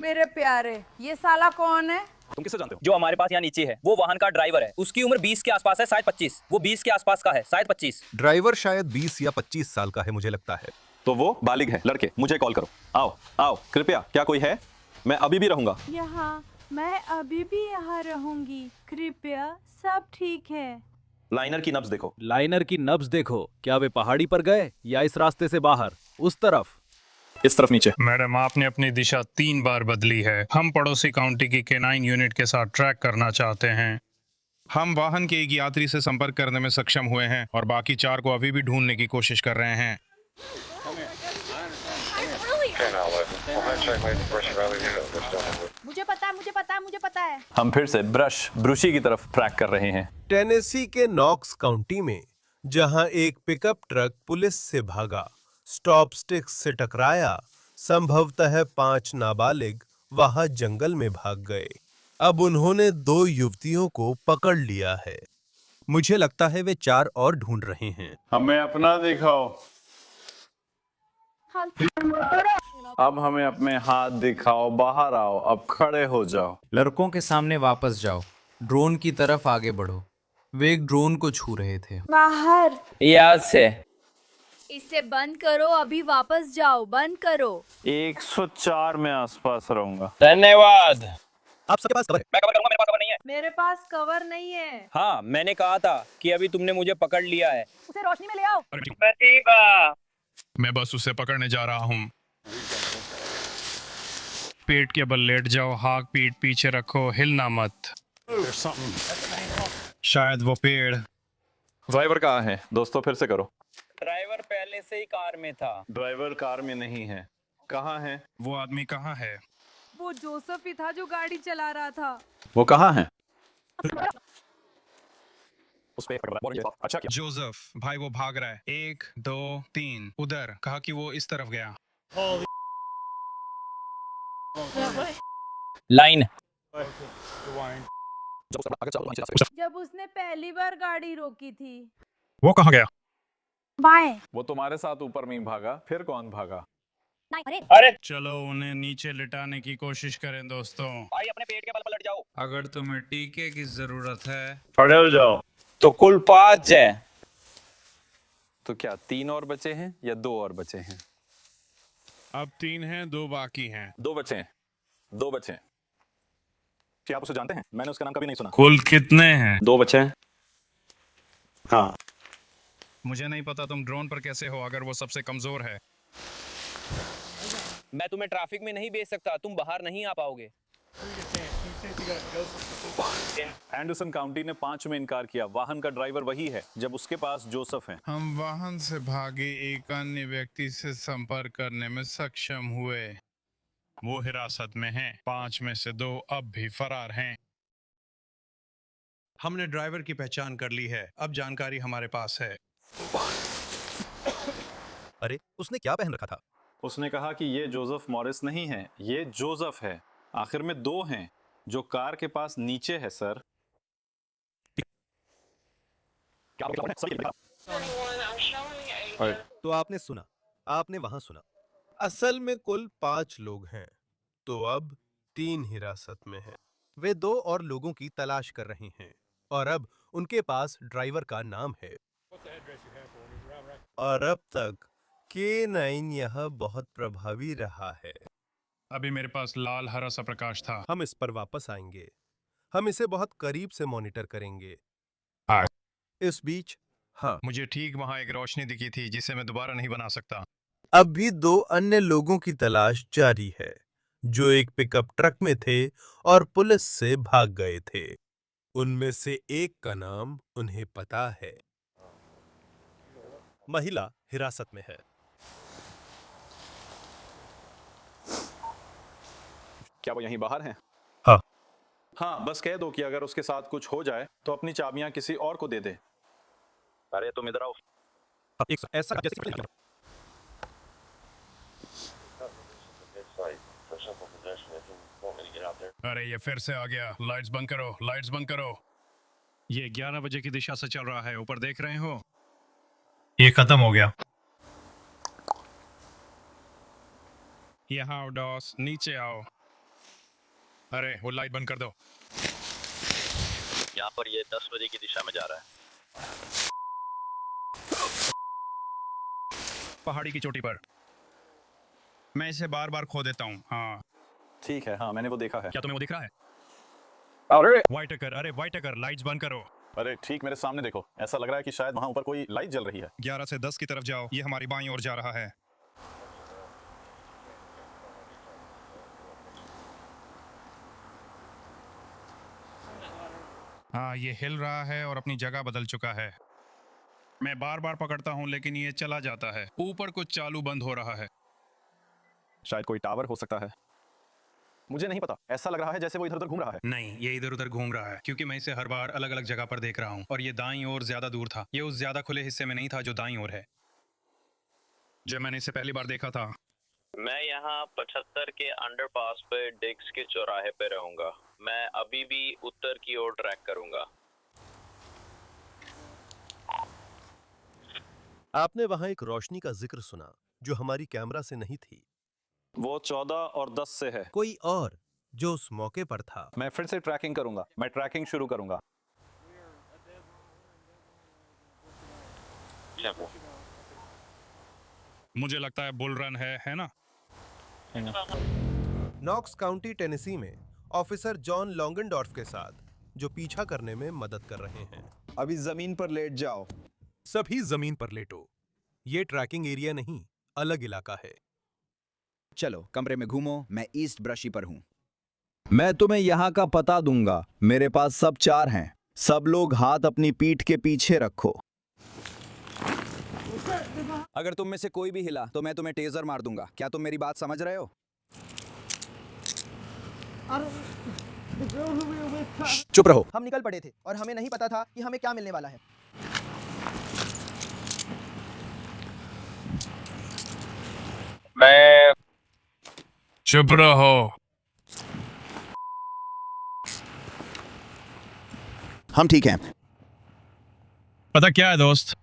मेरे प्यारे, ये साला कौन है? तुम किससे जानते हो? जो हमारे पास यहाँ नीचे है वो वाहन का ड्राइवर है। उसकी उम्र 20 के आसपास है, शायद 25। वो 20 के आसपास का है, शायद 25। ड्राइवर शायद 20 या 25 साल का है, मुझे लगता है। तो वो बालिग है। लड़के, मुझे कॉल करो। आओ आओ, कृपया। क्या कोई है? मैं अभी भी रहूंगा यहाँ। मैं अभी भी यहाँ रहूंगी। कृपया, सब ठीक है। लाइनर की नब्ज देखो। लाइनर की नब्ज देखो। क्या वे पहाड़ी पर गए या इस रास्ते से बाहर? उस तरफ, इस तरफ नीचे। मैडम, आपने अपनी दिशा 3 बार बदली है। हम पड़ोसी काउंटी की K9 यूनिट के साथ ट्रैक करना चाहते हैं। हम वाहन के एक यात्री से संपर्क करने में सक्षम हुए हैं और बाकी 4 को अभी भी ढूंढने की कोशिश कर रहे हैं। मुझे पता है, मुझे पता है, मुझे पता है। हम फिर से ब्रूशी की तरफ ट्रैक कर रहे हैं। टेनेसी के नॉक्स काउंटी में जहां एक पिकअप ट्रक पुलिस से भागा, स्टॉप स्टिक्स से टकराया, संभवतः 5 नाबालिग वहां जंगल में भाग गए। अब उन्होंने 2 युवतियों को पकड़ लिया है। मुझे लगता है वे 4 और ढूंढ रहे हैं। हमें अपना दिखाओ। अब हमें अपने हाथ दिखाओ। बाहर आओ। अब खड़े हो जाओ। लड़कों के सामने वापस जाओ। ड्रोन की तरफ आगे बढ़ो। वे एक ड्रोन को छू रहे थे। बाहर। याद से। इसे बंद करो, अभी वापस जाओ, बंद करो। 104 में आसपास रहूंगा। धन्यवाद। आप सबके पास कवर है? मैं कवर करूंगा, मेरे पास कवर नहीं है। मेरे पास कवर नहीं है। हाँ, मैंने कहा था कि अभी तुमने मुझे पकड़ लिया है। उसे रोशनी में ले आओ। प्रतिभा। मैं बस उसे पकड़ने जा रहा हूँ। पेट के बल लेट जाओ, हाथ पीठ पीछे रखो, हिलना मत। शायद वो पेड़। ड्राइवर कहाँ है? दोस्तों फिर से करो। ड्राइवर पहले से ही कार में था। ड्राइवर कार में नहीं है। कहाँ है? वो आदमी कहाँ है? वो जोसेफ ही था जो गाड़ी चला रहा था। वो कहाँ है? अच्छा क्या? जोसेफ भाई, वो भाग रहा है। 1 2 3 उधर। कहा कि वो इस तरफ गया। लाइन। जब उसने पहली बार गाड़ी रोकी थी। वो कहाँ गया? बाएं। वो तुम्हारे साथ ऊपर नहीं भागा, फिर कौन भागा? अरे चलो उन्हें नीचे लिटाने की कोशिश करें दोस्तों। भाई अपने पेट के बल पर लट जाओ। अगर तुम्हें टीके की जरूरत है खड़े हो जाओ। तो कुल 5 है। तो क्या 3 और बचे हैं या 2 और बचे हैं? अब 3 हैं, 2 बाकी हैं। 2 बचे हैं। 2 बचे हैं। क्या आप उसे जानते हैं? मैंने उसका नाम कभी नहीं सुना। कुल कितने हैं? 2 बचे हैं। हाँ। मुझे नहीं पता तुम ड्रोन पर कैसे हो अगर वो सबसे कमजोर है। मैं तुम्हें ट्रैफिक में नहीं भेज सकता, तुम बाहर नहीं आ पाओगे। एंडरसन काउंटी ने 5 में इनकार किया। वाहन का ड्राइवर वही है जब उसके पास जोसेफ है। हम वाहन से भागे एक अन्य व्यक्ति से संपर्क करने में सक्षम हुए। वो हिरासत में हैं। 5 में से 2 अब भी फरार हैं। हमने ड्राइवर की पहचान कर ली है। अब जानकारी हमारे पास है। अरे उसने क्या पहन रखा था? उसने कहा कि ये जोसेफ मॉरिस नहीं है, ये जोसेफ है। आखिर में 2 हैं जो कार के पास नीचे है सर। तो आपने सुना, आपने वहां सुना। असल में कुल 5 लोग हैं, तो अब 3 हिरासत में हैं। वे 2 और लोगों की तलाश कर रहे हैं और अब उनके पास ड्राइवर का नाम है। और अब तक K9 यह बहुत प्रभावी रहा है। अभी मेरे पास लाल हरा सा प्रकाश था। हम इस पर वापस आएंगे। हम इसे बहुत करीब से मॉनिटर करेंगे। इस बीच हाँ, मुझे ठीक वहां एक रोशनी दिखी थी जिसे मैं दोबारा नहीं बना सकता। अब भी 2 अन्य लोगों की तलाश जारी है जो एक पिकअप ट्रक में थे और पुलिस से भाग गए थे। उनमें से एक का नाम उन्हें पता है। महिला हिरासत में है। क्या वो यहीं बाहर हैं? हाँ। हाँ, बस कह दो कि अगर उसके साथ कुछ हो जाए तो अपनी चाबियां किसी और को दे दे। अरे तुम इधर आओ। एक ऐसा जैसे अरे ये फिर से आ गया। लाइट्स बंद करो, लाइट्स बंद करो। ये 11 बजे की दिशा से चल रहा है, ऊपर देख रहे हो? ये खत्म हो गया। यहाँ आओ डॉस, नीचे आओ। अरे वो लाइट बंद कर दो। यहाँ पर ये 10 बजे की दिशा में जा रहा है। पहाड़ी की चोटी पर। मैं इसे बार बार खो देता हूँ। हाँ ठीक है, हाँ मैंने वो देखा है। क्या तुम्हें वो दिख रहा है? अरे वाइट अकर, लाइट्स बंद करो। अरे ठीक मेरे सामने देखो, ऐसा लग रहा है कि शायद वहाँ ऊपर कोई लाइट जल रही है। 11 से 10 की तरफ जाओ, ये हमारी बाईं ओर जा रहा है। हाँ ये हिल रहा है और अपनी जगह बदल चुका है। मैं बार बार पकड़ता हूँ लेकिन ये चला जाता है। ऊपर कुछ चालू बंद हो रहा है। शायद कोई टावर हो सकता है, मुझे नहीं पता। ऐसा लग रहा है जैसे वो इधर उधर घूम रहा है। नहीं, ये इधर उधर घूम रहा है क्योंकि मैं इसे हर बार अलग अलग जगह पर देख रहा हूँ। और ये दाईं ओर ज्यादा दूर था। ये उस ज्यादा खुले हिस्से में नहीं था जो दाईं ओर है, जब मैंने इसे पहली बार देखा था। मैं यहाँ 75 के अंडरपास पे डिक्स के चौराहे पे रहूंगा। मैं अभी भी उत्तर की ओर ट्रैक करूंगा। आपने वहां एक रोशनी का जिक्र सुना जो हमारी कैमरा से नहीं थी। वो 14 और 10 से है। कोई और जो उस मौके पर था। मैं फिर से ट्रैकिंग करूंगा। मैं ट्रैकिंग शुरू करूंगा। मुझे लगता है बुल रन है ना? नॉक्स काउंटी टेनेसी में ऑफिसर जॉन लॉन्गनडॉर्फ के साथ जो पीछा करने में मदद कर रहे हैं। अभी जमीन पर लेट जाओ। सभी जमीन पर लेटो। ये ट्रैकिंग एरिया नहीं, अलग इलाका है। चलो कमरे में घूमो। मैं ईस्ट ब्रशी पर हूँ। मैं तुम्हें यहाँ का पता दूंगा। मेरे पास सब 4 हैं। सब लोग हाथ अपनी पीठ के पीछे रखो। अगर तुम में से कोई भी हिला तो मैं तुम्हें टेजर मार दूंगा। क्या तुम मेरी बात समझ रहे हो? चुप रहो। हम निकल पड़े थे और हमें नहीं पता था कि हमें क्या मिलने वाला है। मैं चुप रहो। हम ठीक हैं। पता क्या है दोस्त?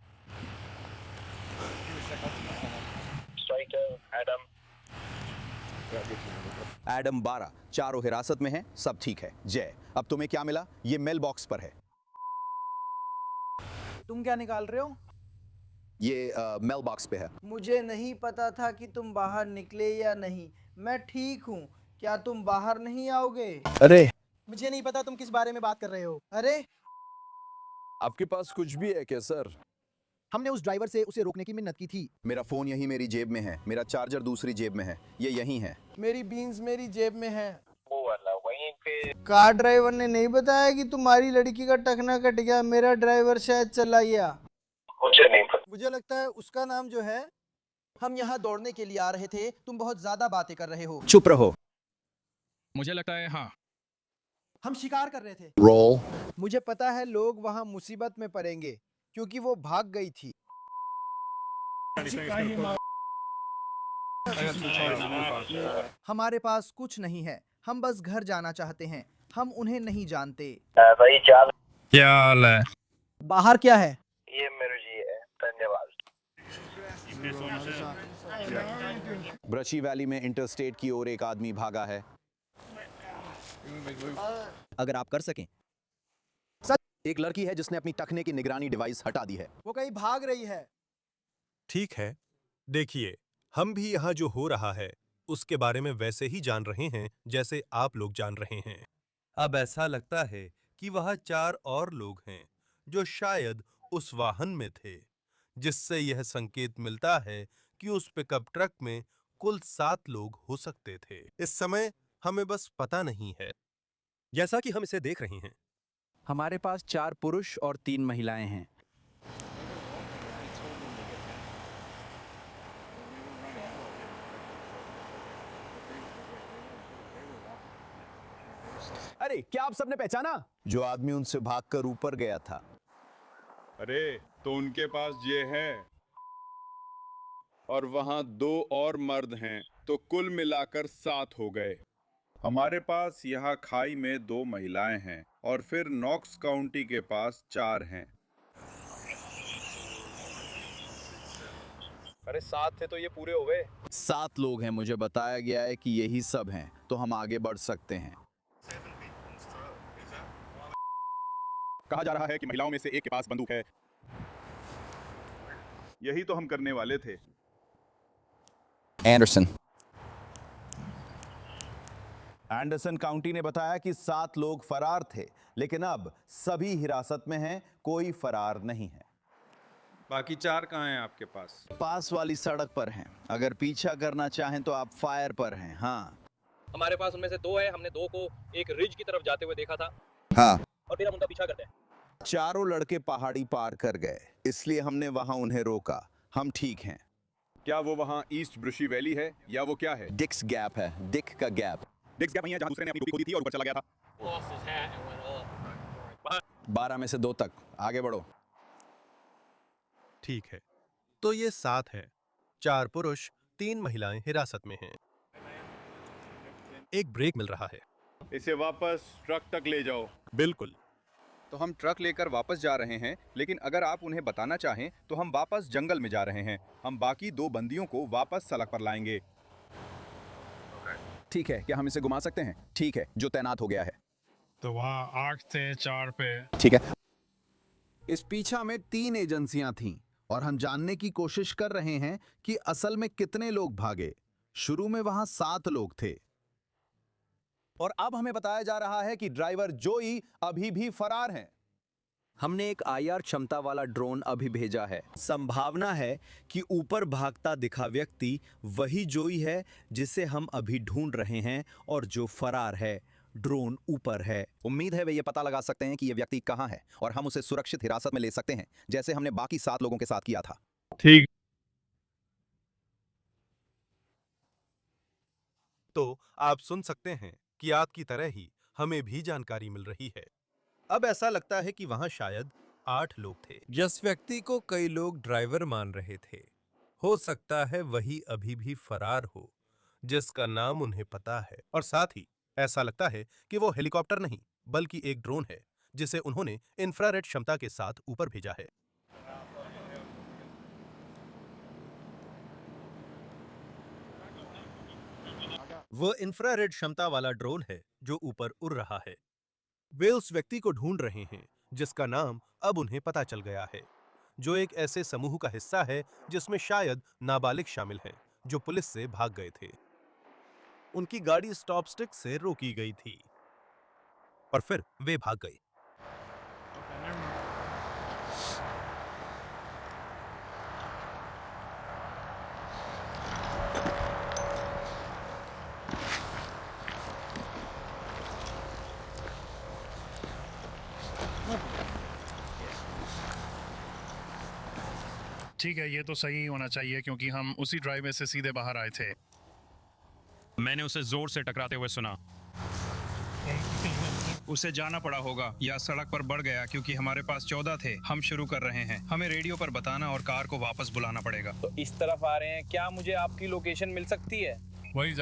एडम 12 चारों हिरासत में हैं। सब ठीक है। जय, अब तुम्हें क्या मिला? ये मेल बॉक्स पर है। तुम क्या निकाल रहे हो? ये मेल बॉक्स पे है। मुझे नहीं पता था कि तुम बाहर निकले या नहीं। मैं ठीक हूँ। क्या तुम बाहर नहीं आओगे? अरे मुझे नहीं पता तुम किस बारे में बात कर रहे हो। अरे आपके पास कुछ भी है क्या सर? हमने उस ड्राइवर से उसे रोकने की मिन्नत की थी। मेरा फोन यहीं मेरी जेब में है। मेरा चार्जर दूसरी जेब में है। ये यहीं है। मेरी बीन्स मेरी जेब में है। वो वाला वहीं पे। कार ड्राइवर ने नहीं बताया कि तुम्हारी लड़की का टखना कट गया। मेरा ड्राइवर शायद चला गया। मुझे नहीं पता। मुझे लगता है उसका नाम जो है। हम यहाँ दौड़ने के लिए आ रहे थे। तुम बहुत ज्यादा बातें कर रहे हो। चुप रहो। मुझे लगता है हाँ। हम शिकार कर रहे थे। रोल। मुझे पता है लोग वहाँ मुसीबत में पड़ेंगे क्योंकि वो भाग गई थी। हमारे पास कुछ नहीं है। हम बस घर जाना चाहते हैं। हम उन्हें नहीं जानते। भाई क्या हाल है? बाहर क्या है? ये मेरे जी है। धन्यवाद। ब्रशी वैली में इंटरस्टेट की ओर एक आदमी भागा है। अगर आप कर सकें। एक लड़की है जिसने अपनी टखने की निगरानी डिवाइस हटा दी है। वो कहीं भाग रही है। ठीक है, देखिए हम भी यहाँ जो हो रहा है उसके बारे में वैसे ही जान रहे हैं जैसे आप लोग जान रहे हैं। अब ऐसा लगता है कि वहाँ 4 और लोग हैं जो शायद उस वाहन में थे, जिससे यह संकेत मिलता है कि उस पिकअप ट्रक में कुल 7 लोग हो सकते थे। इस समय हमें बस पता नहीं है। जैसा कि हम इसे देख रहे हैं, हमारे पास 4 पुरुष और 3 महिलाएं हैं। अरे क्या आप सबने पहचाना? जो आदमी उनसे भागकर ऊपर गया था। अरे तो उनके पास ये है और वहां 2 और मर्द हैं, तो कुल मिलाकर 7 हो गए। हमारे पास यहाँ खाई में 2 महिलाएं हैं और फिर नॉक्स काउंटी के पास 4 हैं। अरे 7 थे तो ये पूरे हो गए। 7 लोग हैं, मुझे बताया गया है कि यही सब हैं, तो हम आगे बढ़ सकते हैं। कहा जा रहा है कि महिलाओं में से एक के पास बंदूक है। यही तो हम करने वाले थे। एंडरसन काउंटी ने बताया कि 7 लोग फरार थे, लेकिन अब सभी हिरासत में हैं, कोई फरार नहीं है। बाकी 4 कहाँ हैं आपके पास? पास वाली सड़क पर हैं। अगर पीछा करना चाहें तो आप फायर पर हैं। हाँ, हमारे पास उनमें से 2 है। हमने 2 को एक रिज की तरफ जाते हुए देखा था। हाँ। और फिर हम उनका पीछा करते हैं। चारों लड़के पहाड़ी पार कर गए, इसलिए हमने वहां उन्हें रोका। हम ठीक हैं। क्या वो वहाँ ईस्ट ब्रशी वैली है या वो क्या है? डिक्स गैप है। डिक का गैप। डिक्स गैप वहीं है जहाँ दूसरे ने अपनी टोपी खो दी थी और ऊपर चला गया था। 12 में से 2 तक आगे बढ़ो। ठीक है, तो ये 7 है। 4 पुरुष 3 महिलाएं हिरासत में हैं। एक ब्रेक मिल रहा है। इसे वापस ट्रक तक ले जाओ। बिल्कुल। तो हम ट्रक लेकर वापस जा रहे हैं, लेकिन अगर आप उन्हें बताना चाहें तो हम वापस जंगल में जा रहे हैं। हम बाकी 2 बंदियों को वापस सड़क पर लाएंगे। ठीक है, क्या हम इसे घुमा सकते हैं? ठीक है, जो तैनात हो गया है। तो वहाँ 8 थे 4 पे। ठीक है। इस पीछा में 3 एजेंसियां थीं और हम जानने की कोशिश कर रहे हैं कि असल में कितने लोग भागे। शुरू में वहां 7 लोग थे और अब हमें बताया जा रहा है कि ड्राइवर जोई अभी भी फरार हैं। हमने एक आईआर क्षमता वाला ड्रोन अभी भेजा है। संभावना है कि ऊपर भागता दिखा व्यक्ति वही जोई है जिसे हम अभी ढूंढ रहे हैं और जो फरार है। ड्रोन ऊपर है। उम्मीद है वे ये पता लगा सकते हैं कि ये व्यक्ति कहां है और हम उसे सुरक्षित हिरासत में ले सकते हैं, जैसे हमने बाकी 7 लोगों के साथ किया था। ठीक। तो आप सुन सकते हैं कि आपकी तरह ही हमें भी जानकारी मिल रही है। अब ऐसा लगता है कि वहां शायद 8 लोग थे। जिस व्यक्ति को कई लोग ड्राइवर मान रहे थे, हो सकता है वही अभी भी फरार हो, जिसका नाम उन्हें पता है। और साथ ही ऐसा लगता है कि वो हेलीकॉप्टर नहीं बल्कि एक ड्रोन है, जिसे उन्होंने इंफ्रारेड क्षमता के साथ ऊपर भेजा है। वो इंफ्रारेड क्षमता वाला ड्रोन है जो ऊपर उड़ रहा है। वे उस व्यक्ति को ढूंढ रहे हैं जिसका नाम अब उन्हें पता चल गया है, जो एक ऐसे समूह का हिस्सा है जिसमें शायद नाबालिग शामिल हैं, जो पुलिस से भाग गए थे। उनकी गाड़ी स्टॉप स्टिक से रोकी गई थी और फिर वे भाग गए। ठीक है, ये तो सही होना चाहिए क्योंकि हम उसी ड्राइव से सीधे बाहर आए थे। मैंने उसे जोर से टकराते हुए सुना। उसे जाना पड़ा होगा या सड़क पर बढ़ गया क्योंकि हमारे पास 14 थे। हम शुरू कर रहे हैं। हमें रेडियो पर बताना और कार को वापस बुलाना पड़ेगा। तो इस तरफ आ रहे हैं। क्या मुझे आपकी लोकेशन मिल सकती है? वही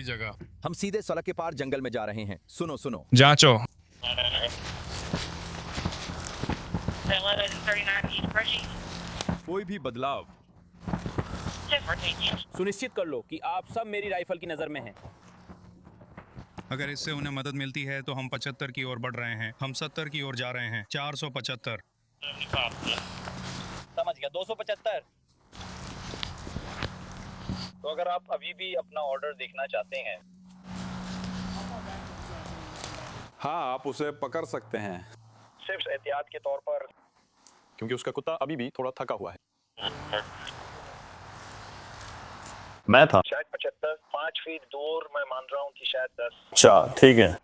जगह। हम सीधे सड़क के पार जंगल में जा रहे हैं। सुनो। जांचो। कोई भी बदलाव सुनिश्चित कर लो कि आप सब मेरी राइफल की नजर में हैं। अगर इससे उन्हें मदद मिलती है तो हम 75 की ओर बढ़ रहे हैं। हम 70 की ओर जा रहे हैं। 475। समझ गया। 275। तो अगर आप अभी भी अपना ऑर्डर देखना चाहते हैं, हाँ, आप उसे पकड़ सकते हैं, सिर्फ एहतियात के तौर पर, क्योंकि उसका कुत्ता अभी भी थोड़ा थका हुआ है। मैं था शायद 75, 5 फीट दूर। मैं मान रहा हूँ कि शायद 10। अच्छा, ठीक है।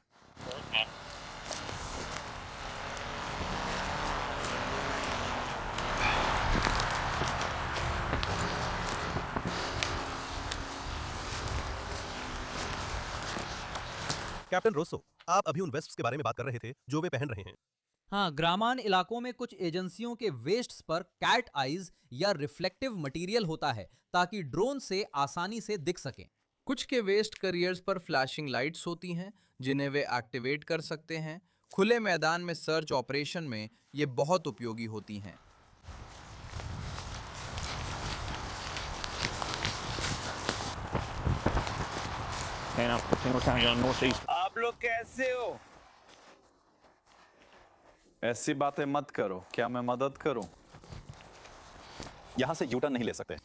कैप्टन रोसो, आप अभी उन वेस्ट्स के बारे में बात कर रहे थे जो वे पहन रहे हैं। हाँ, ग्रामीण इलाकों में कुछ एजेंसियों के वेस्ट्स पर कैट आइज या रिफ्लेक्टिव मटेरियल होता है ताकि ड्रोन से आसानी से दिख सकें। कुछ के वेस्ट करियर्स पर फ्लैशिंग लाइट्स होती हैं जिन्हें वे एक्टिवेट कर सकते हैं। खुले मैदान में सर्च ऑपरेशन में ये बहुत उपयोगी होती हैं। आप लोग कैसे हो? ऐसी बातें मत करो। क्या मैं मदद करूं? यहां से यूटर्न नहीं ले सकते।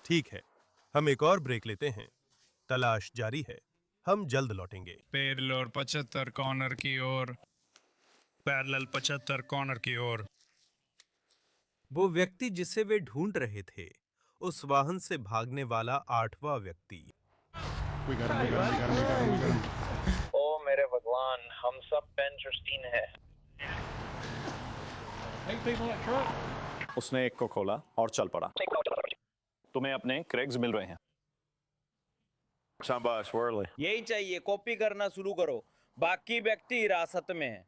ठीक है, हम एक और ब्रेक लेते हैं। तलाश जारी है, हम जल्द लौटेंगे। पैरेलल 75 कॉर्नर की ओर, पैरेलल 75 कॉर्नर की ओर। वो व्यक्ति जिसे वे ढूंढ रहे थे, उस वाहन से भागने वाला 8वां व्यक्ति। ओ मेरे भगवान, हम सब पेंचर्स्टीन है। उसने एक को खोला और चल पड़ा। तुम्हें अपने क्रैक्स मिल रहे हैं। शाबाश वर्ली। यही चाहिए, कॉपी करना शुरू करो। बाकी व्यक्ति हिरासत में है।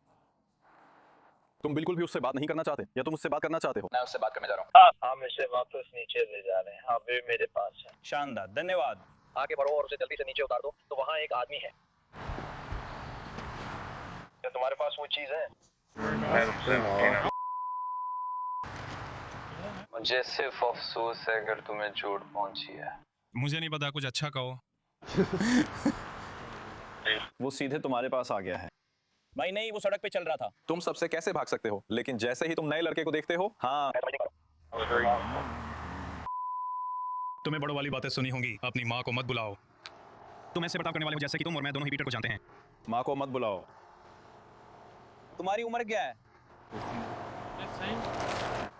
तुम बिल्कुल भी उससे बात नहीं करना चाहते या तुम उससे बात करना चाहते हो? मैं उससे बात करने जा रहा हूँ। हम इसे वापस नीचे ले जा रहे हैं। हाँ, वे मेरे पास है। शानदार, धन्यवाद। आगे बढ़ो और उसे जल्दी से नीचे उतार दो। तो वहाँ एक आदमी है। क्या तुम्हारे पास वो चीज है? मुझे सिर्फ अफसोस है अगर तुम्हें चोट पहुंची है। मुझे नहीं पता, कुछ अच्छा कहो। वो सीधे तुम्हारे पास आ गया है। भाई नहीं, वो सड़क पे चल रहा था। तुम सबसे कैसे भाग सकते हो? लेकिन जैसे ही तुम नए लड़के को देखते हो, हाँ, तुम्हें बड़ों वाली बातें सुनी होंगी। अपनी माँ को मत बुलाओ। तुम ऐसे बर्ताव करने वाले हो जैसे कि तुम और मैं दोनों ही पीटर को जानते हैं। माँ को मत बुलाओ। तुम्हारी उम्र क्या है?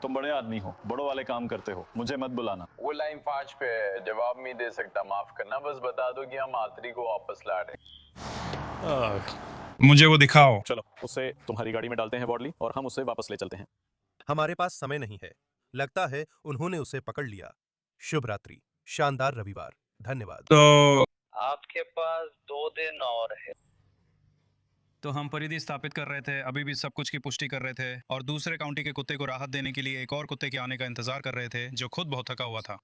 तुम बड़े आदमी हो, बड़ों वाले काम करते हो, मुझे मत बुलाना। वो लाइन 5 पे है, जवाब नहीं दे सकता, माफ करना। बस बता दो कि हम आतरी को वापस ला रहे। मुझे वो दिखाओ। चलो, उसे तुम्हारी गाड़ी में डालते हैं बॉडली, और हम उसे वापस ले चलते हैं। हमारे पास समय नहीं है। लगता है उन्होंने उसे पकड़ लिया। शुभ रात्रि, शानदार रविवार। धन्यवाद। तो आपके पास 2 दिन और है। तो हम परिधि स्थापित कर रहे थे, अभी भी सब कुछ की पुष्टि कर रहे थे, और दूसरे काउंटी के कुत्ते को राहत देने के लिए एक और कुत्ते के आने का इंतजार कर रहे थे जो खुद बहुत थका हुआ था।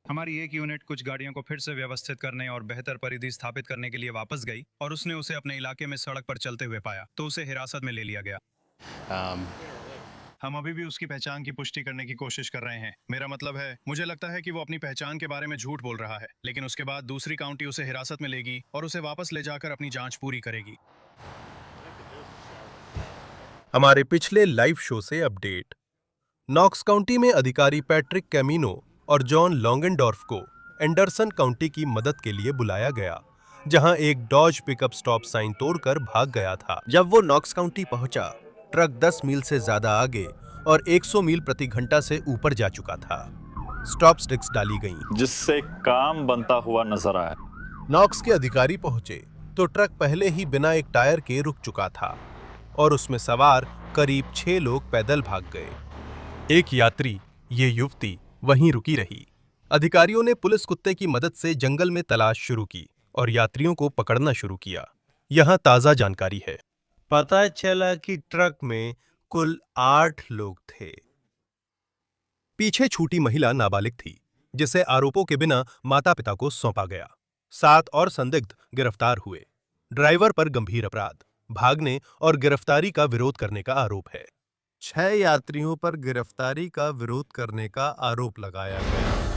हमारी एक यूनिट कुछ गाड़ियों को फिर से व्यवस्थित करने और बेहतर परिधि स्थापित करने के लिए वापस गई, और उसने उसे अपने इलाके में सड़क पर चलते हुए पाया, तो उसे हिरासत में ले लिया गया। हम अभी भी उसकी पहचान की पुष्टि करने की कोशिश कर रहे हैं। मेरा मतलब है, मुझे लगता है कि वो अपनी पहचान के बारे में झूठ बोल रहा है, लेकिन उसके बाद दूसरी काउंटी उसे हिरासत में लेगी और उसे वापस ले जाकर अपनी जांच पूरी करेगी। हमारे पिछले लाइव शो से अपडेट। नॉक्स काउंटी में अधिकारी पैट्रिक कैमिनो और जॉन लॉन्गेनडॉर्फ को एंडरसन काउंटी की मदद के लिए बुलाया गया, जहां एक डॉज पिकअप स्टॉप साइन तोड़कर भाग गया था। जब वो नॉक्स काउंटी पहुंचा, ट्रक 10 मील से ज्यादा आगे और 100 मील प्रति घंटा से ऊपर जा चुका था। स्टॉप स्टिक्स डाली गईं, जिससे काम बनता हुआ नजर आया। नॉक्स के अधिकारी पहुंचे तो ट्रक पहले ही बिना एक टायर के रुक चुका था और उसमें सवार करीब 6 लोग पैदल भाग गए। एक यात्री, ये युवती, वहीं रुकी रही। अधिकारियों ने पुलिस कुत्ते की मदद से जंगल में तलाश शुरू की और यात्रियों को पकड़ना शुरू किया। यहाँ ताजा जानकारी है। पता चला कि ट्रक में कुल 8 लोग थे। पीछे छूटी महिला नाबालिग थी, जिसे आरोपों के बिना माता पिता को सौंपा गया। 7 और संदिग्ध गिरफ्तार हुए। ड्राइवर पर गंभीर अपराध, भागने और गिरफ्तारी का विरोध करने का आरोप है। 6 यात्रियों पर गिरफ्तारी का विरोध करने का आरोप लगाया गया।